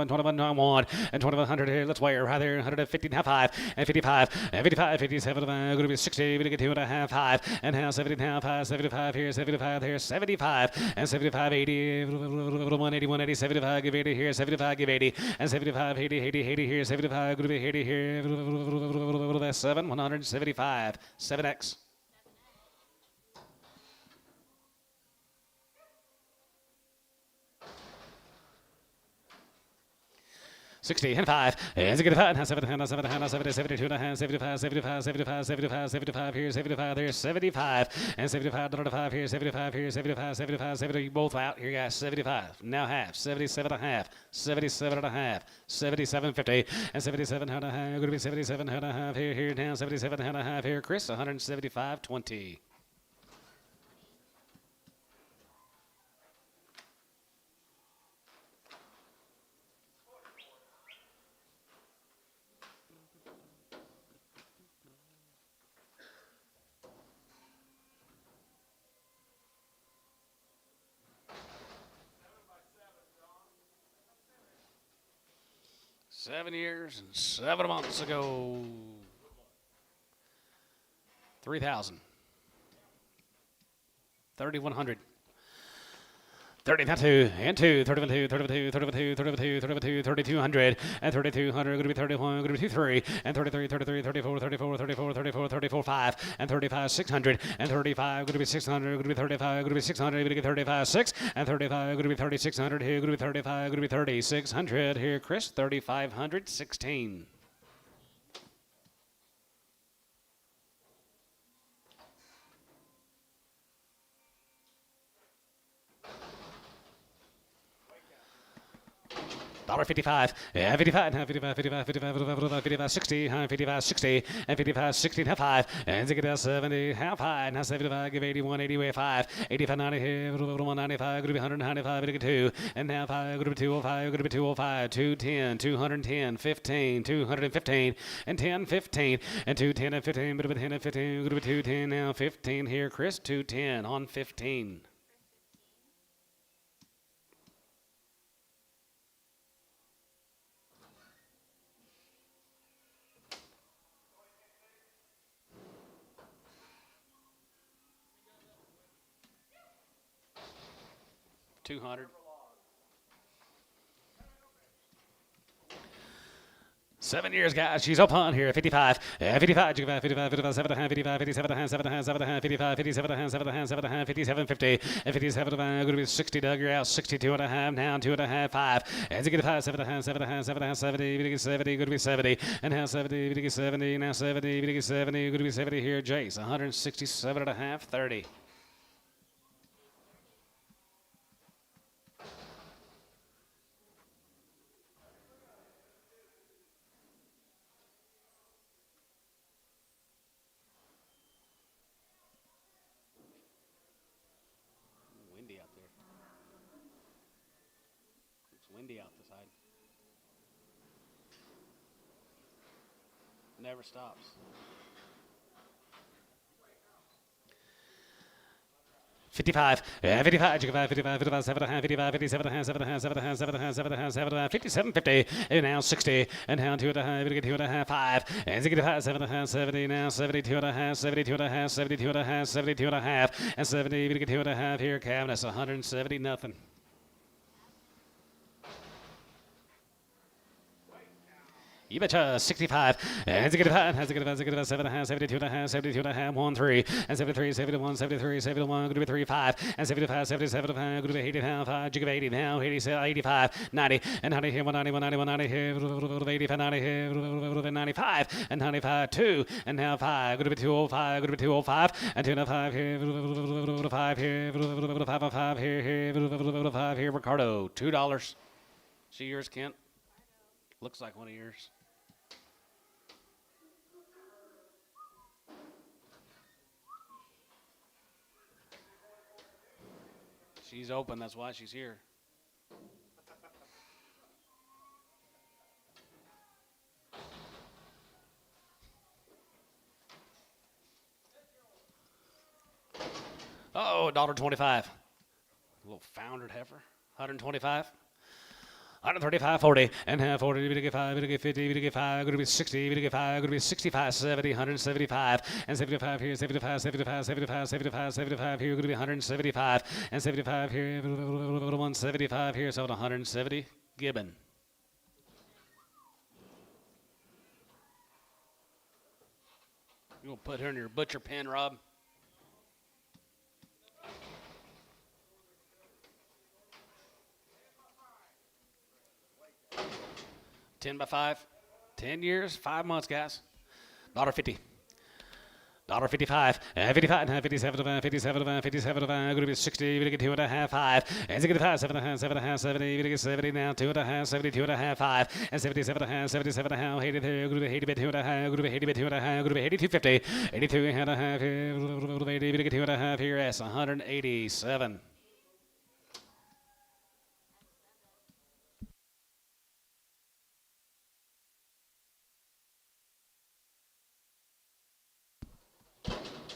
21, and 2,100. Let's weigh her right there. 150 and 5, and 55, and 55, 57. Going to be 60. We get 2 and a half, 5, and now 70 and a half, 5, 75 here, 75 here, 75, and 75, 80, 180, 180, 75, give 80 here, 75, give 80, and 75, 80, 80, 80 here, 75. Going to be 80 here. That's 7, 175. 7X. 60 and 5. It's a good 5. 7, 7, 72 and a half, 75, 75, 75, 75, 75 here, 75 there, 75, and 75 to 5 here, 75 here, 75, 75, 70. Both out here, guys. 75. Now half. 77 and a half. 77 and a half. 77.50 and 77 and a half. Going to be 77 and a half here now. 77 and a half here. Chris 175.20. $7 years and 7 months ago. 3,000. 3,100. 32 and 2, 32, 32, 32, 32, 32, 3,200, and 3,200, going to be 31, going to be 23, and 33, 33, 34, 34, 34, 34, 34, 5, and 35, 600, and 35, going to be 600, going to be 35, going to be 600, going to get 35, 6, and 35, going to be 3,600 here, going to be 35, going to be 3,600 here, Chris, 3,500, 16. $55, yeah, 55, 55, 55, 55, 55, 60, 55, 60, and 55, 60, half 5, and 70, half high, now 75, give 81, 80, 5, 85, 90, 195, going to be 195, going to 2, and now 5, going to be 205, going to be 205, 210, 210, 15, 215, and 10, 15, and 210 and 15, but 10 and 15, going to be 210, now 15 here, Chris, 210 on 15. $200. 7 years, guys. She's up on here. 55, 55, 55, 55, 7 and a half, 55, 57 and a half, 7 and a half, 7 and a half, 55, 57 and a half, 7 and a half, 7 and a half, 57, 50, and 57 and a half. Going to be 60, Doug. You're out. 62 and a half, now 2 and a half, 5. As you get 5, 7 and a half, 7 and a half, 7 and a half, 70, 70, going to be 70, and now 70, 70, now 70, 70, going to be 70 here. Jace, 167 and a half, 30. Windy out there. It's windy out the side. Never stops. $55, 55, 55, 55, 55, 55, 57, 57, 50, and now 60, and now 2.5, 2.5, 5, and 65, 7.5, 70, now 72.5, 72.5, 72.5, 72.5, and 70, 2.5 here, cabinets, 170, nothing. You betcha, 65, and 65, 7.5, 72.5, 72.5, 1, 3, and 73, 71, 73, 71, going to be 3, 5, and 75, 77, going to be 80, 5, jig of 80, now 85, 90, and 90 here, 190, 190, 190, 85, 90, 95, and 95, 2, and now 5, going to be 205, going to be 205, and 205 here, 5 here, 5 here, 5 here, Ricardo, $2. See yours, Kent? Looks like one of yours. She's open, that's why she's here. Oh, $1.25. A little foundered heifer. 125. 135, 40, and 40, we get 5, we get 50, we get 5, going to be 60, we get 5, going to be 65, 70, 175, and 75 here, 75, 75, 75, 75, 75 here, going to be 175, and 75 here, 175 here, so 170, Gibbon. You want to put her in your butcher pen, Rob? $10 by 5, 10 years, 5 months, guys. $1.50. $1.55, 55, 57, 57, 57, going to be 60, we get 2.5, 5, and 65, 7.5, 7.5, 70, we get 70 now, 2.5, 72.5, 5, and 77.5, 77.5, 80 there, going to be 80 bit 2.5, going to be 80 bit 2.5, going to be 82.50, 82.5 here, 80, we get 2.5 here, yes, 187.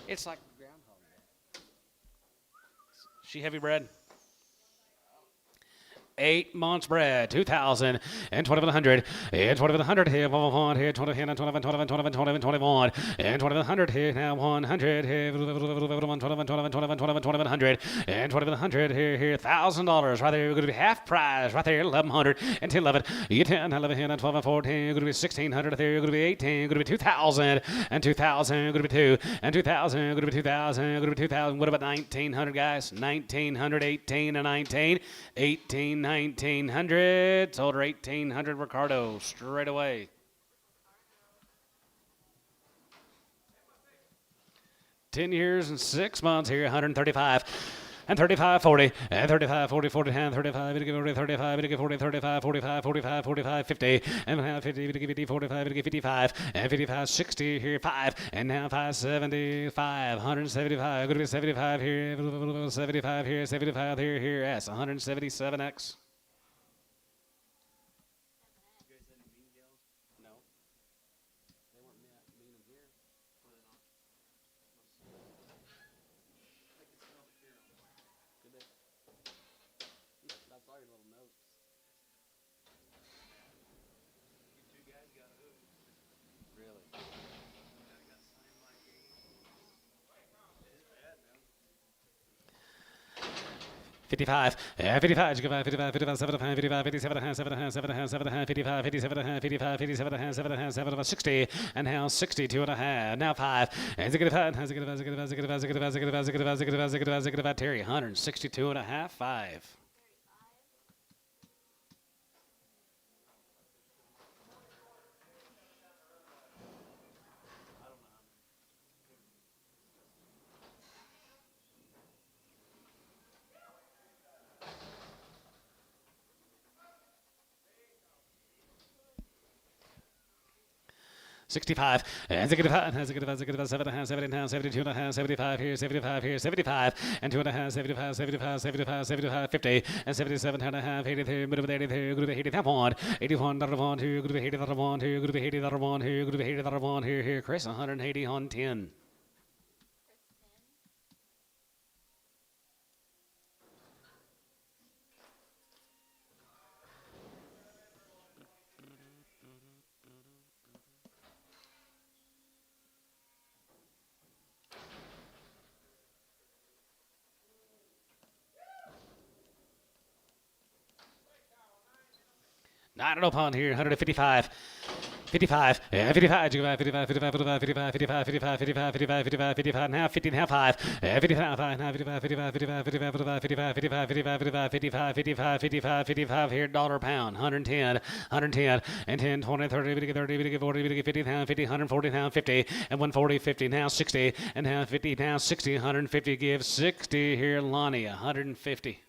It's like Groundhog Day. She heavy bred. 8 months bred, 2,000 and 2,100 and 2,100 here, 1 here, 20 here, 21, 21, 21, 21, 21, and 2,100 here, now 100 here, 21, 21, 21, 21, 2,100 and 2,100 here, $1,000 right there, going to be half price right there, 1,100 and 10, 11, you get 10, 11 here, 12, 14, going to be 1,600 there, going to be 18, going to be 2,000 and 2,000, going to be 2 and 2,000, going to be 2,000, going to be 2,000. What about 1,900, guys? 1,900, 18 and 19, 18. 1,900, sold her 1,800, Ricardo, straight away. $10 years and 6 months here, 135. And 35, 40, and 35, 40, 40, and 35, we give 40, 35, we give 40, 35, 45, 45, 45, 50, and now 50, we give 50, 45, we give 55, and 55, 60 here, 5, and now 5, 75, 175, going to be 75 here, 75 here, 75 here, yes, 177X. $55, 55, 55, 55, 55, 55, 57, 7, 7, 7, 55, 57, 55, 57, 7, 7, 60, and now 62 and a half, now 5, and Terry, 162 and a half, 5. 65, and 65, and 65, 7 and a half, 7 and a half, 72 and a half, 75 here, 75 here, 75, and 2 and a half, 75, 75, 75, 75, 50, and 77 and a half, 83, group of 83, group of 81, 81, that one, here, group of 80, that one, here, group of 80, that one, here, group of 80, that one, here, Chris, 180 on 10. Not an open here, 155. 55, 55, 55, 55, 55, 55, 55, 55, 55, 55, 55 and a half, 50 and a half, 5, 55, 5, 55, 55, 55, 55, 55, 55, 55, 55, 55, 55, 55 here, dollar pound, 110, 110, and 10, 20, 30, 30, 40, 50, 50, 140, 50, and 140, 50, now 60, and now 50, now 60, 150, give 60 here, Lonnie, 150.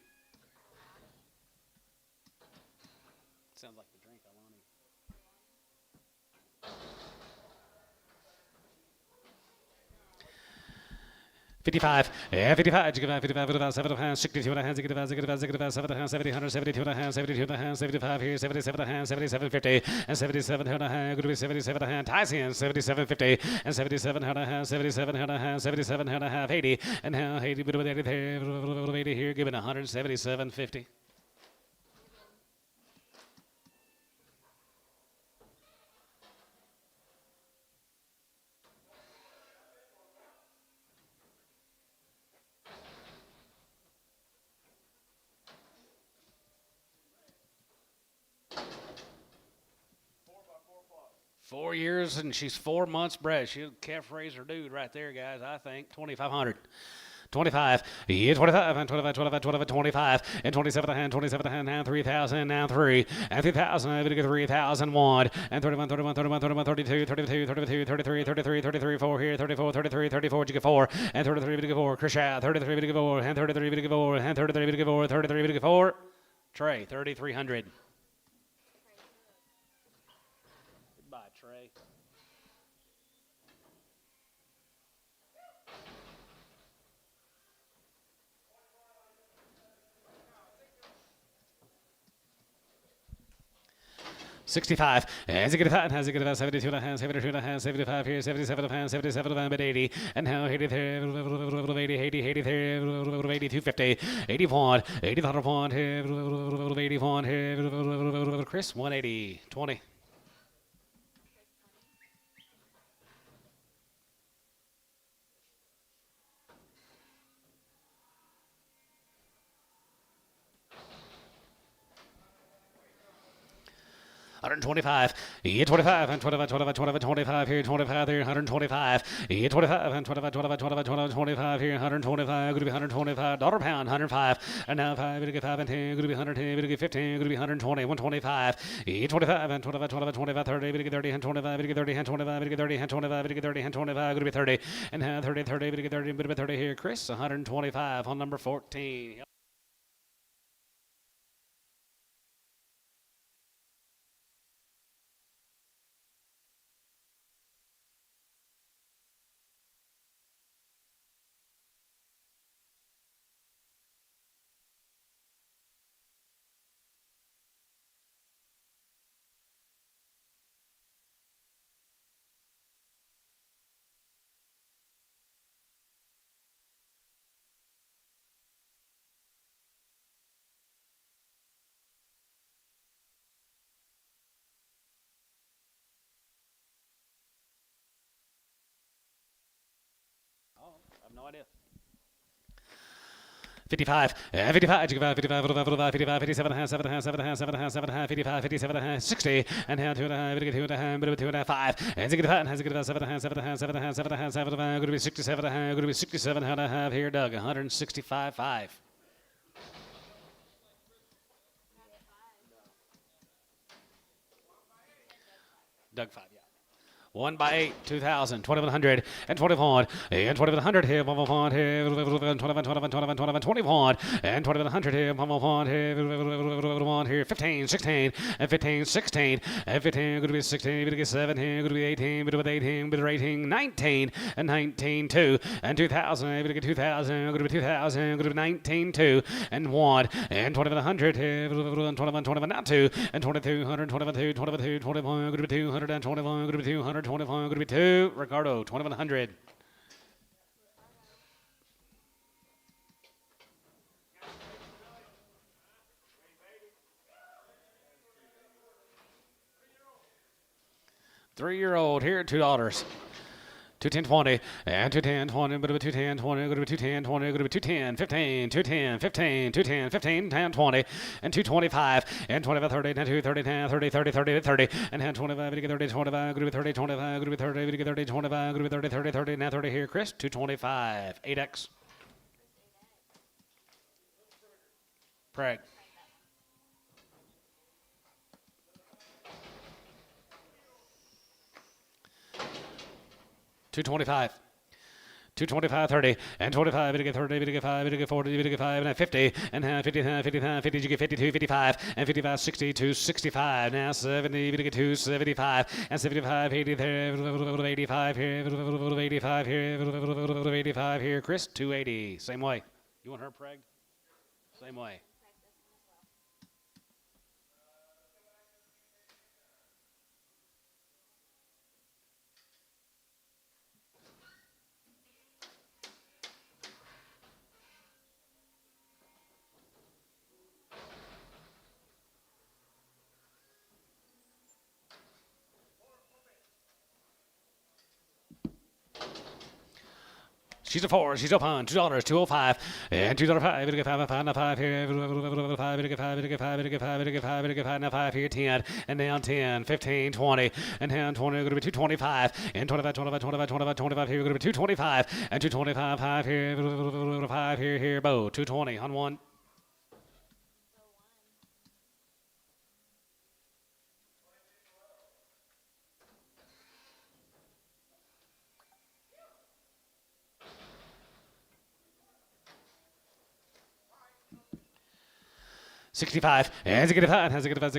Sounds like the drink, Lonnie. 55, 55, 55, 55, 62 and a half, 65, 65, 7, 70, 172 and a half, 72 and a half, 75 here, 77 and a half, 77, 50, and 77 and a half, going to be 77 and a half, ties in, 77, 50, and 77 and a half, 77 and a half, 77 and a half, 80, and now 80, bit of 80 there, 80 here, giving 177, 50. Four years and she's 4 months bred. She's a calf raiser dude right there, guys. I think 2,500. 25, yeah, 25, and 25, 25, 25, 25, and 27 and 27 and now 3,000, now 3, and 3,000, I'm going to get 3,001, and 31, 31, 31, 31, 32, 32, 32, 33, 33, 33, 4 here, 34, 33, 34, you get 4, and 33, you get 4, Chris Shaw, 33, you get 4, and 33, you get 4, and 33, you get 4, 33, you get 4, Trey, 3,300. Goodbye, Trey. $65, has a good about, has a good about 72 and a half, 72 and a half, 75 here, 77 and a half, 77 and a half, but 80, and now 80 there, 80, 80, 80 there, 80, 250, 81, 80, 100, 81 here, Chris, 180, 20. $125, yeah, 25, and 25, 25, 25, 25 here, 25 there, 125, yeah, 25, and 25, 25, 25, 25, 25 here, 125, going to be $125, dollar pound, 105, and now 5, going to get 5 and 10, going to be 110, going to get 15, going to be 120, 125, yeah, 25, and 25, 25, 25, 30, going to get 30, and 25, going to get 30, and 25, going to get 30, and 25, going to get 30, and 25, going to be 30, and now 30, 30, going to get 30, going to be 30 here, Chris, 125 on number 14. I have no idea. 55, 55, 55, 55, 55, 57 and a half, 7 and a half, 7 and a half, 7 and a half, 7 and a half, 55, 57 and a half, 60, and now 2 and a half, 2 and a half, 2 and a half, 5, and 65, and has a good about 7 and a half, 7 and a half, 7 and a half, 7 and a half, 7 and a half, going to be 67 and a half, going to be 67 and a half here, Doug, 165, 5. Doug 5, yeah. 1 by 8, 2,000, 2,100, and 21, and 2,100 here, 1 here, 21, 21, and 2,100 here, 1 here, 15, 16, and 15, 16, and 15, going to be 16, going to get 7 here, going to be 18, bit of 18, bit of 18, 19, and 19, 2, and 2,000, going to get 2,000, going to be 2,000, going to be 19, 2, and 1, and 2,100 here, 21, not 2, and 2,200, 22, 22, 21, going to be 200, and 21, going to be 200, 21, going to be 2. Ricardo, 2,100. Three-year-old here, $2. 210, 20, and 210, 20, but 210, 20, go to 210, 20, go to 210, 15, 210, 15, 210, 15, 10, 20, and 225, and 25, 30, and 230, 10, 30, 30, 30, 30, and 10, 25, 30, 25, go to 30, 25, go to 30, 30, 25, go to 30, 30, 30, now 30 here, Chris, 225, 8X. Preg. $225, 225, 30, and 25, you get 30, you get 5, you get 40, you get 5, and 50, and 50, 50, 50, you get 52, 55, and 55, 62, 65, now 70, you get 2, 75, and 75, 80 there, 85 here, 85 here, 85 here, Chris, 280, same way. You want her pregged? Same way. 'She's a 4. She's open. $2. 205 and $2.05. Get 5. 5 now 5 here. 5. Get 5. Get 5. Get 5. Get 5. Get 5 now 5 here. 10 and down 10. 15. 20 and down 20. Going to be 225 and 25. 25. 25. 25. 25 here. Going to be 225 and 225. 5 here. 5 here. Here. Bow. 220 on 1. $65 and $65 has a good 7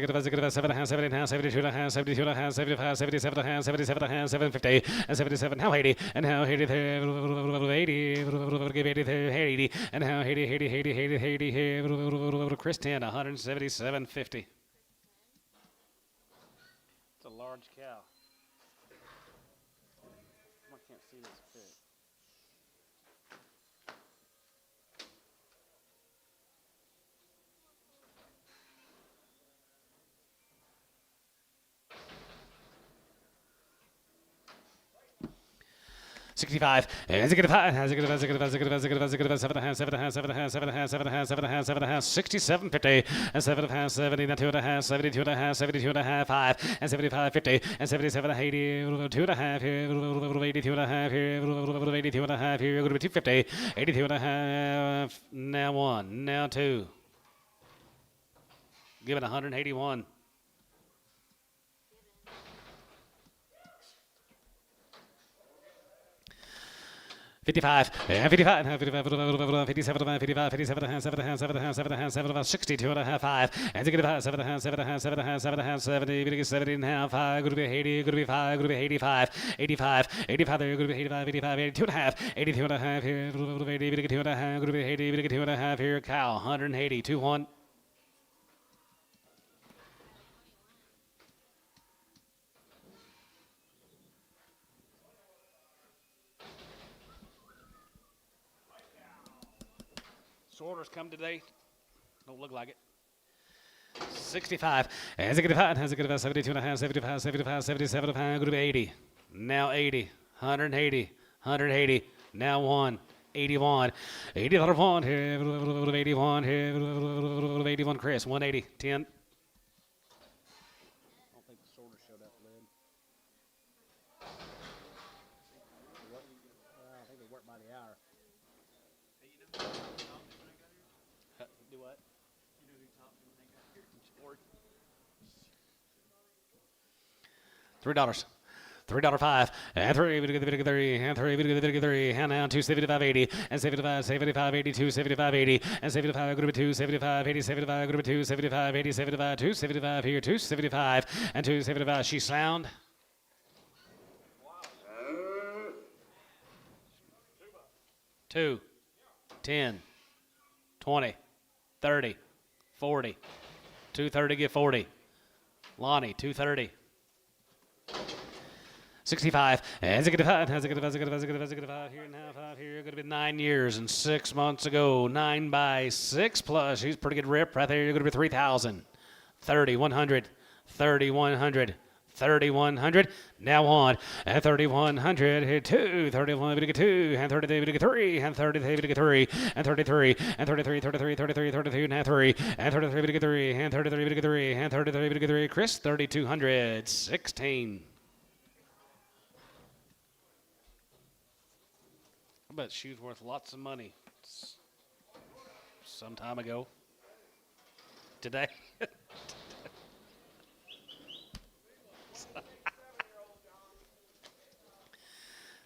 and 7 and 72 and 72 and 75 77 and 77 and 750 and 77 now 80 and now 80 there 80 give 80 there 80 and now 80 here Chris 10 177.50. It's a large cow. I can't see this fit. $65 and $65 has a good 67.50 and 7.5 70 and 2.5 72 and 72 and 5 and 75.50 and 77 80 2.5 here 82 and here 82 and here going to be 250 82 and now 1 now 2 give it 181. $55 and $55 and 57 55 57 7 62 and a half 5 and 7 70 70 and a half 5 going to be 80 going to be 5 going to be 85 85 there going to be 85 82 and a half 82 and a half here 80 2 and a half going to be 80 2 and a half here cow 180 2 1. Orders come today. Don't look like it. 65 and 65 has a good about 72 and a half 75 75 77 going to be 80 now 80 180 now 1 81 80 1 here 81 here 81 Chris 180 10. I don't think the sorter showed up, Lynn. I think they work by the hour. Do what? You know who topped him when they got here? $3. $3.05 and three, we get the three, and three, we get the three, and now 275.80 and 75.80, 275.80 and 75, group 275.80, 75, group 275.80, 75, 275 here, 275 and 275. She sound. Two, 10, 20, 30, 40, 230 get 40. Lonnie, 230. 65, and 65, has a good 5 here and now 5 here. Going to be 9 years and 6 months ago. 9 by 6 plus. She's pretty good rip right there. You're going to be 3,000, 30, 100, 30, 100. 3,100. Now on at 3,100. Here 2, 31, we get 2, and 30, we get 3, and 30, we get 3, and 33, and 33, 33, 33, 32, and 3, and 33, we get 3, and 33, we get 3, and 33, we get 3. Chris, 3,200, 16. I bet she was worth lots of money some time ago. Today.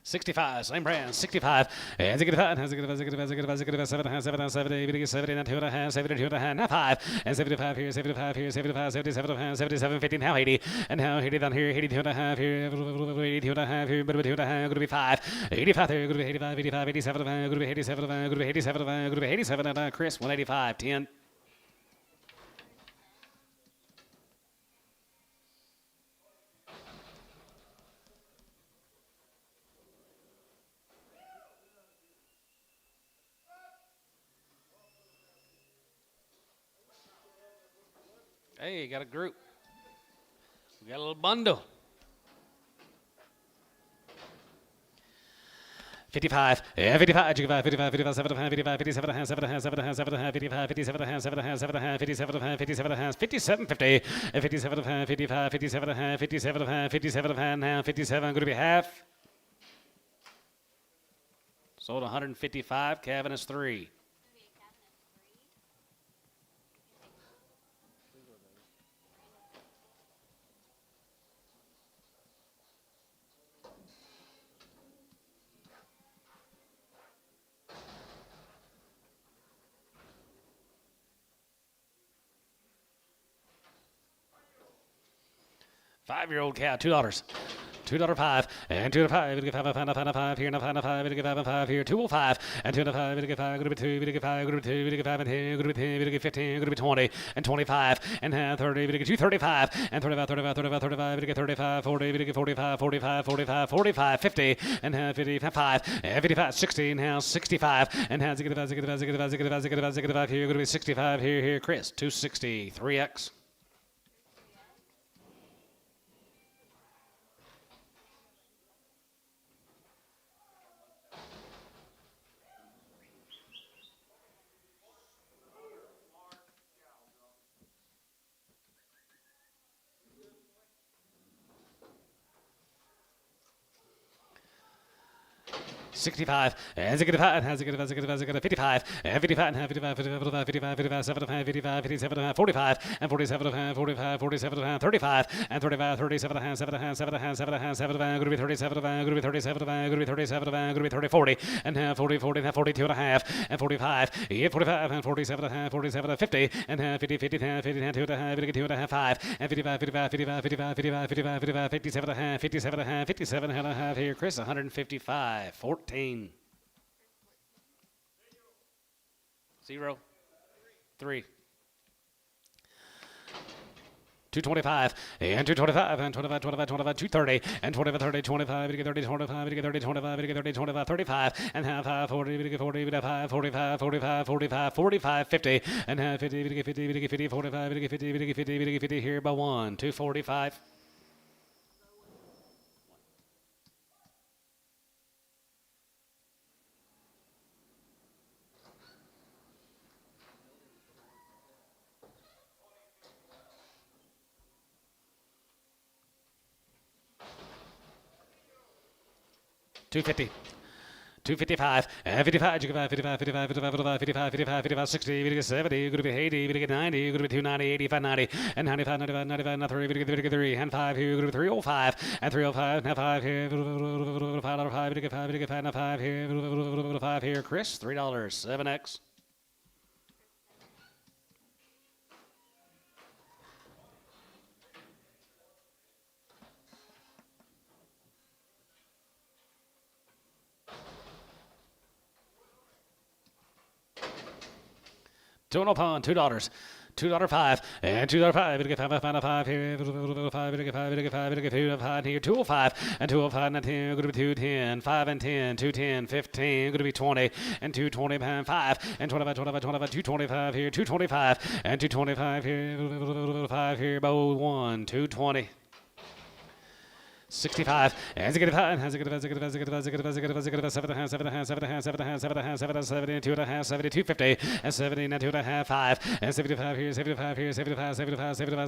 65, same brand, 65, and 65, has a good 7, 70, 70, now 2.5, 72.5, now 5, and 75 here, 75 here, 75, 77, 77, 50, now 80, and now 80 down here, 82.5 here, 82.5 here, but 2.5, going to be 5, 85 there, going to be 85, 85, 87, going to be 87, going to be 87, going to be 87, and Chris, 185, 10. Hey, got a group. We got a little bundle. 55, 55, 55, 55, 55, 75, 55, 57, 7, 7, 7, 55, 57, 7, 7, 57, 57, 57, 50, 57, 55, 57, 57, 57, now 57, going to be half. Sold 155, Kevin is 3. 5-year-old cow, $2. $2.05 and $2.05. We get 5 here, 5 we get 5 here, 205 and 205. We get 5. Going to be 2. We get 5. Going to be 2. We get 5 and 10. Going to be 10. We get 15. Going to be 20 and 25 and 30. We get 235 and 35, 35, 35, 35. We get 35, 40. We get 45, 45, 45, 45, 50 and 55 and 55, 60 now 65 and 65 here. Going to be 65 here. Chris, 260, 3X. 65 and 65 has a good 55 and 55 and 55 55 55 75 55 57 45 and 47 45 47 35 and 35 37 7 7 7 7 going to be 37 going to be 37 going to be 37 going to be 30 40 and 40 40 42 and a half and 45 45 and 47 47 50 and 50 50 50 2 and a half 2 and a half 5 and 55 55 55 55 55 55 57 and a half 57 and a half 57 and a half here Chris 155 14 0 3 225 and 225 and 25 25 25 230 and 25 30 25 we get 30 25 we get 30 25 we get 30 25 35 and half 40 we get 40 we get 5 45 45 45 45 50 and half 50 we get 50 we get 50 45 we get 50 we get 50 we get 50 here by 1 245 250 255, 55, 55, 55, 55, 55, 55, 55, 55, 60, we get 70, good to be 80, we get 90, good to be 290, 85, 90, and 95, 95, 95, 93, we get 3, and 5 here, good to be 305, and 305, now 5 here, $5, we get 5, we get 5, now 5 here, 5 here, Chris, $3, 7X. $2 pound, $2. $2.05 and $2.05. We get 5 here. 5. We get 5. We get 5. We get 2.05 here. 205 and 205 and 10. Going to be 210. 5 and 10. 210. 15. Going to be 20 and 220 pound 5 and 25. 225 here. 225 and 225 here. 5 here. Bow 1. 220. 65 and 65 and 7 and 250 and 70 and 2.5 5 and 75 here 75 here 75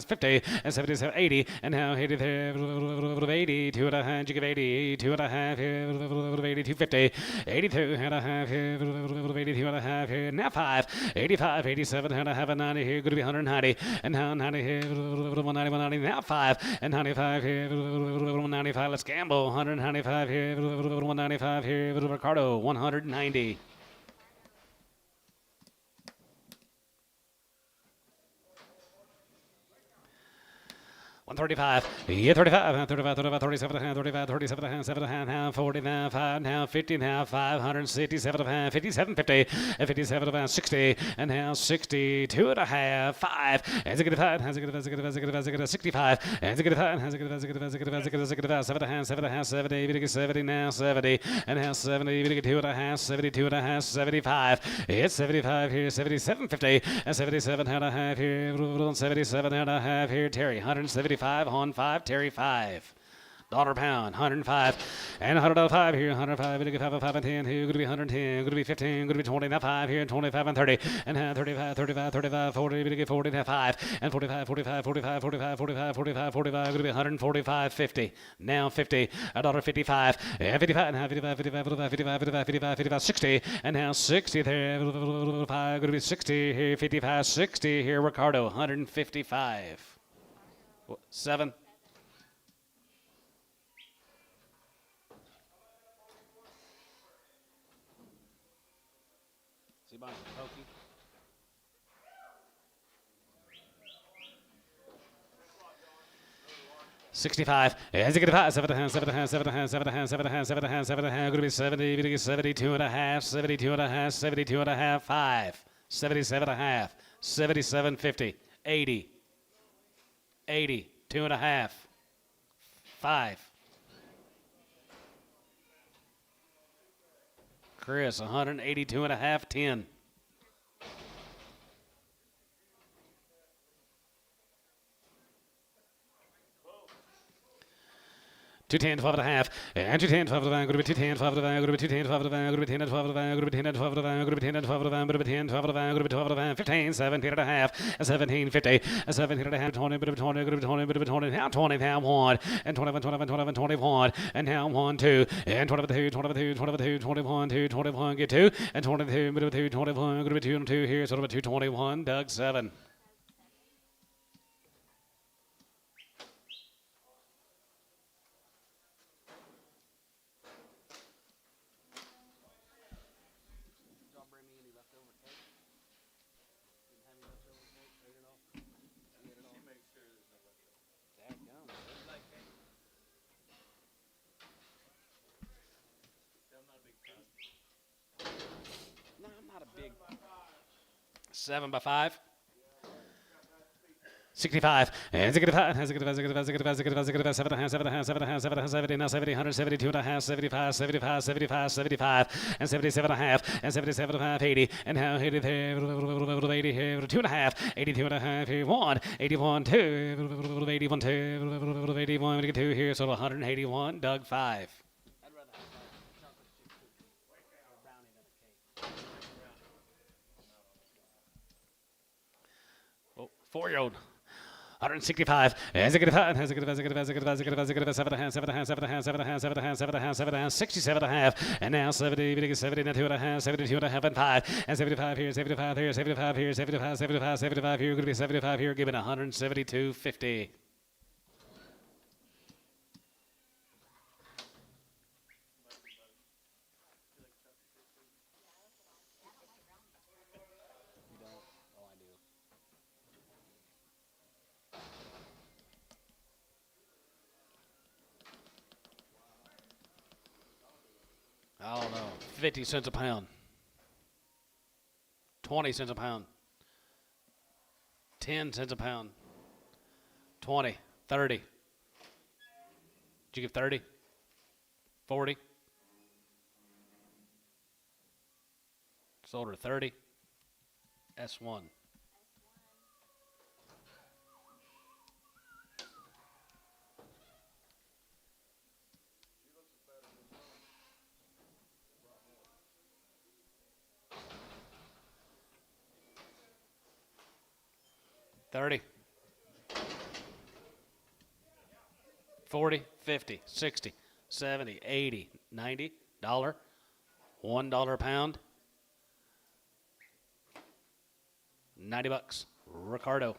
50 and 77 80 and now 80 there 80 2.5 you give 80 2.5 here 80 250 82 and a half here 82 and a half here now 5 85 87 and a half and 90 here going to be 190 and now 90 here 190 now 5 and 95 here 195. Let's gamble. 195 here. 195 here. Ricardo. 190. $135. Yeah, 35. 35. 35. 37. 35. 37. 7. 40. 5. Now 50. Now 567. 57. 50. 57. 60. And now 62 and a half. 5. And 65. 65. And 65. 7. 70. 70. Now 70. And now 70. 2 and a half. 72 and a half. 75. It's 75 here. 77. 50. And 77 and a half here. 77 and a half here. Terry. 175 on 5. Terry 5. $1 pound, 105, and $105 here, 105, we get 5 and 10 here, going to be 110, going to be 15, going to be 20, now 5 here, 25 and 30, and 35, 35, 35, 40, we get 40, now 5, and 45, 45, 45, 45, 45, 45, 45, going to be 145, 50, now 50, $1.55, and 55, now 55, 55, 55, 55, 55, 55, 55, 60, and now 60 there, 5, going to be 60 here, 55, 60 here, Ricardo, 155, 7. Pokey. $65. As you get 5, 7 hands, 7 hands, 7 hands, 7 hands, 7 hands, 7 hands, 7 hands. Going to be 70, 72 and a half, 72 and a half, 72 and a half, 5, 77 and a half, 77, 50, 80, 80, 2 and a half, 5. Chris, 182 and a half, 10. $210, 12 and a half, and $210, 12 and a half, going to be $210, 12 and a half, going to be $210, 12 and a half, going to be 10 and 12 and a half, going to be 10 and 12 and a half, going to be 10 and 12 and a half, going to be 10, 12 and a half, going to be 12 and a half, 15, 17 and a half, 17, 50, 17 and a half, 20, going to be 20, going to be 20, going to be 20, now 20, now 1, and 21, 21, 21, 21, and now 1, 2, and 22, 22, 22, 21, 2, 21, get 2, and 22, going to be 2, 21, going to be 2 and 2 here, so it'll be 221, Doug 7. No, I'm not a big 7 by 5. 65 and 65 and 65 7 70 now 70 172 and a half 75 75 75 75 and 77 and a half and 77 and a half 80 and now 80 there 80 here 2 and a half 82 and a half here 1 81 2 81 2 81 we get 2 here so 181 Doug 5. Oh, 4-year-old. 165. As a good five, has a good, as a good, as a good, as a good, as a good, 7.5, 7.5, 7.5, 7.5, 7.5, 7.5, 7.5, 67.5, and now 70, 70, 2.5, 72.5, and 5, and 75 here, 75 here, 75 here, 75, 75, 75 here, going to be 75 here, giving 172.50. I don't know. 50 cents a pound. 20 cents a pound. 10 cents a pound. 20. 30. Did you give 30? 40? Sold her 30. S1. $30, $40, $50, $60, $70, $80, $90, $1 a pound, $90. Ricardo.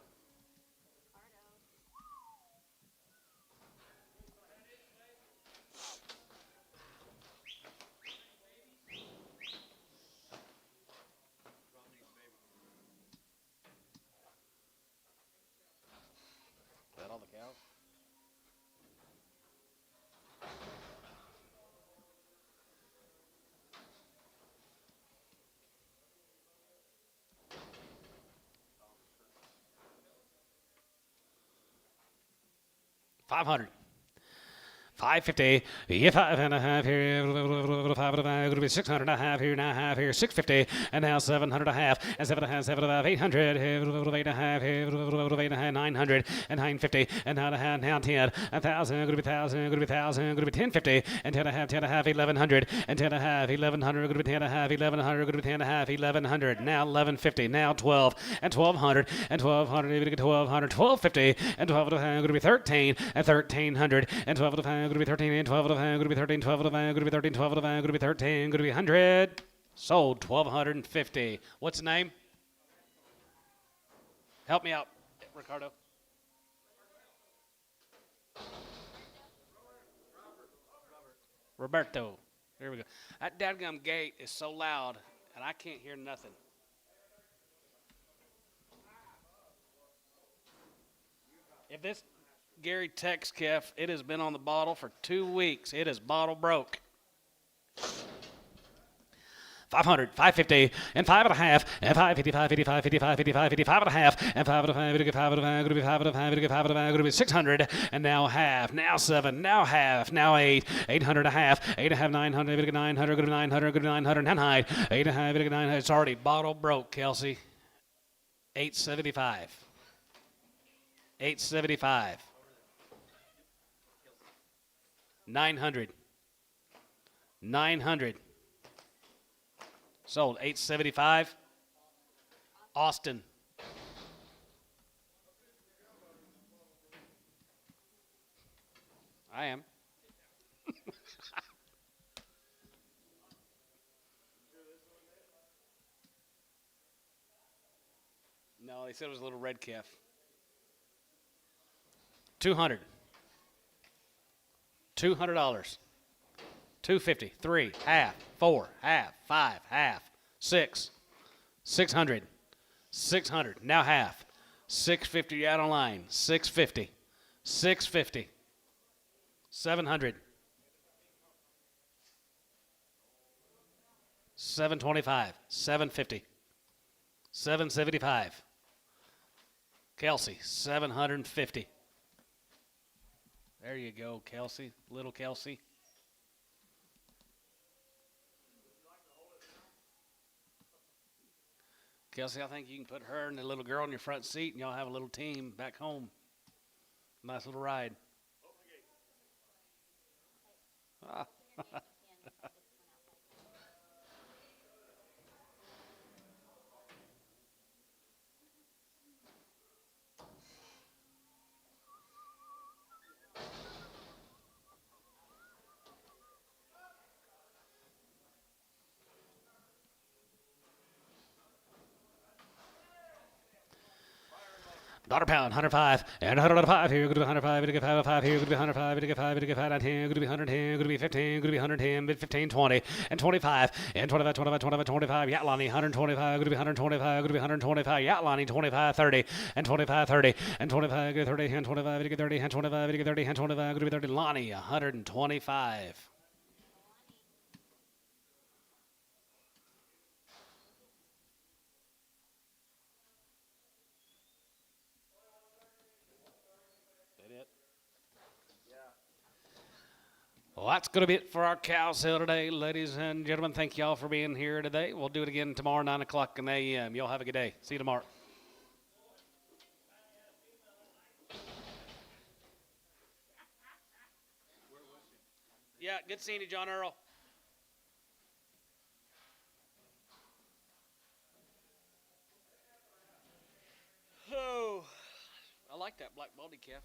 Is that all the cows? $500. 550, yeah, 5.5 here, 5.5, going to be 600.5 here, now half here, 650, and now 700.5, and 7.5, 7.5, 800, 8.5 here, 8.5, 900, and 950, and now 1.5, now 10, 1,000, going to be 1,000, going to be 1,000, going to be 1050, and 10.5, 10.5, 1,100, and 10.5, 1,100, going to be 10.5, 1,100, going to be 10.5, 1,100, now 1,150, now 12, and 1,200, and 1,200, maybe to get 1,200, 1,250, and 12.5, going to be 13, and 1,300, and 12.5. Going to be 13 and 12 of 5, going to be 13, 12 of 5, going to be 13, 12 of 5, going to be 13, going to be 100. Sold 1,250. What's the name? Help me out, Ricardo. Roberto. Here we go. That dadgum gate is so loud, and I can't hear nothing. If this Gary Tex Kef, it has been on the bottle for 2 weeks. It is bottle broke. 500, 550, and 5.5, and 550, 550, 550, 550, 55 and a half, and 5 and a 5, 5 and a 5, going to be 5 and a 5, 5 and a 5, going to be 600, and now half, now 7, now half, now 8, 800 and a half, 8 and a half, 900, 900, going to be 900, going to be 900, and high, 8 and a half, 900, it's already bottle broke, Kelsey. 875. 875. 900. 900. Sold 875. Austin. I am. No, they said it was a little red calf. 200. $200. 250, 3, half, 4, half, 5, half, 6, 600, 600, now half, 650 out on line, 650, 650, 700, 725, 750, 775, Kelsey, 750. There you go, Kelsey, little Kelsey. Kelsey, I think you can put her and the little girl in your front seat, and y'all have a little team back home. Nice little ride. Ah. Daughter pound, 105, and 105 here, good to be 105, to get 505 here, good to be 105, to get 5, to get 5, 10, good to be 110, good to be 15, good to be 110, mid 15, 20, and 25, and 25, 25, 25, 25, Yatlani, 125, good to be 125, good to be 125, Yatlani, 25, 30, and 25, 30, and 25, good 30, and 25, to get 30, and 25, to get 30, and 25, good to be 30, Lonnie, 125. Well, that's going to be it for our cow sale today, ladies and gentlemen. Thank y'all for being here today. We'll do it again tomorrow, 9 o'clock in the a.m. Y'all have a good day. See you tomorrow. Yeah, good seeing you, John Earl. Oh, I like that black baldy calf.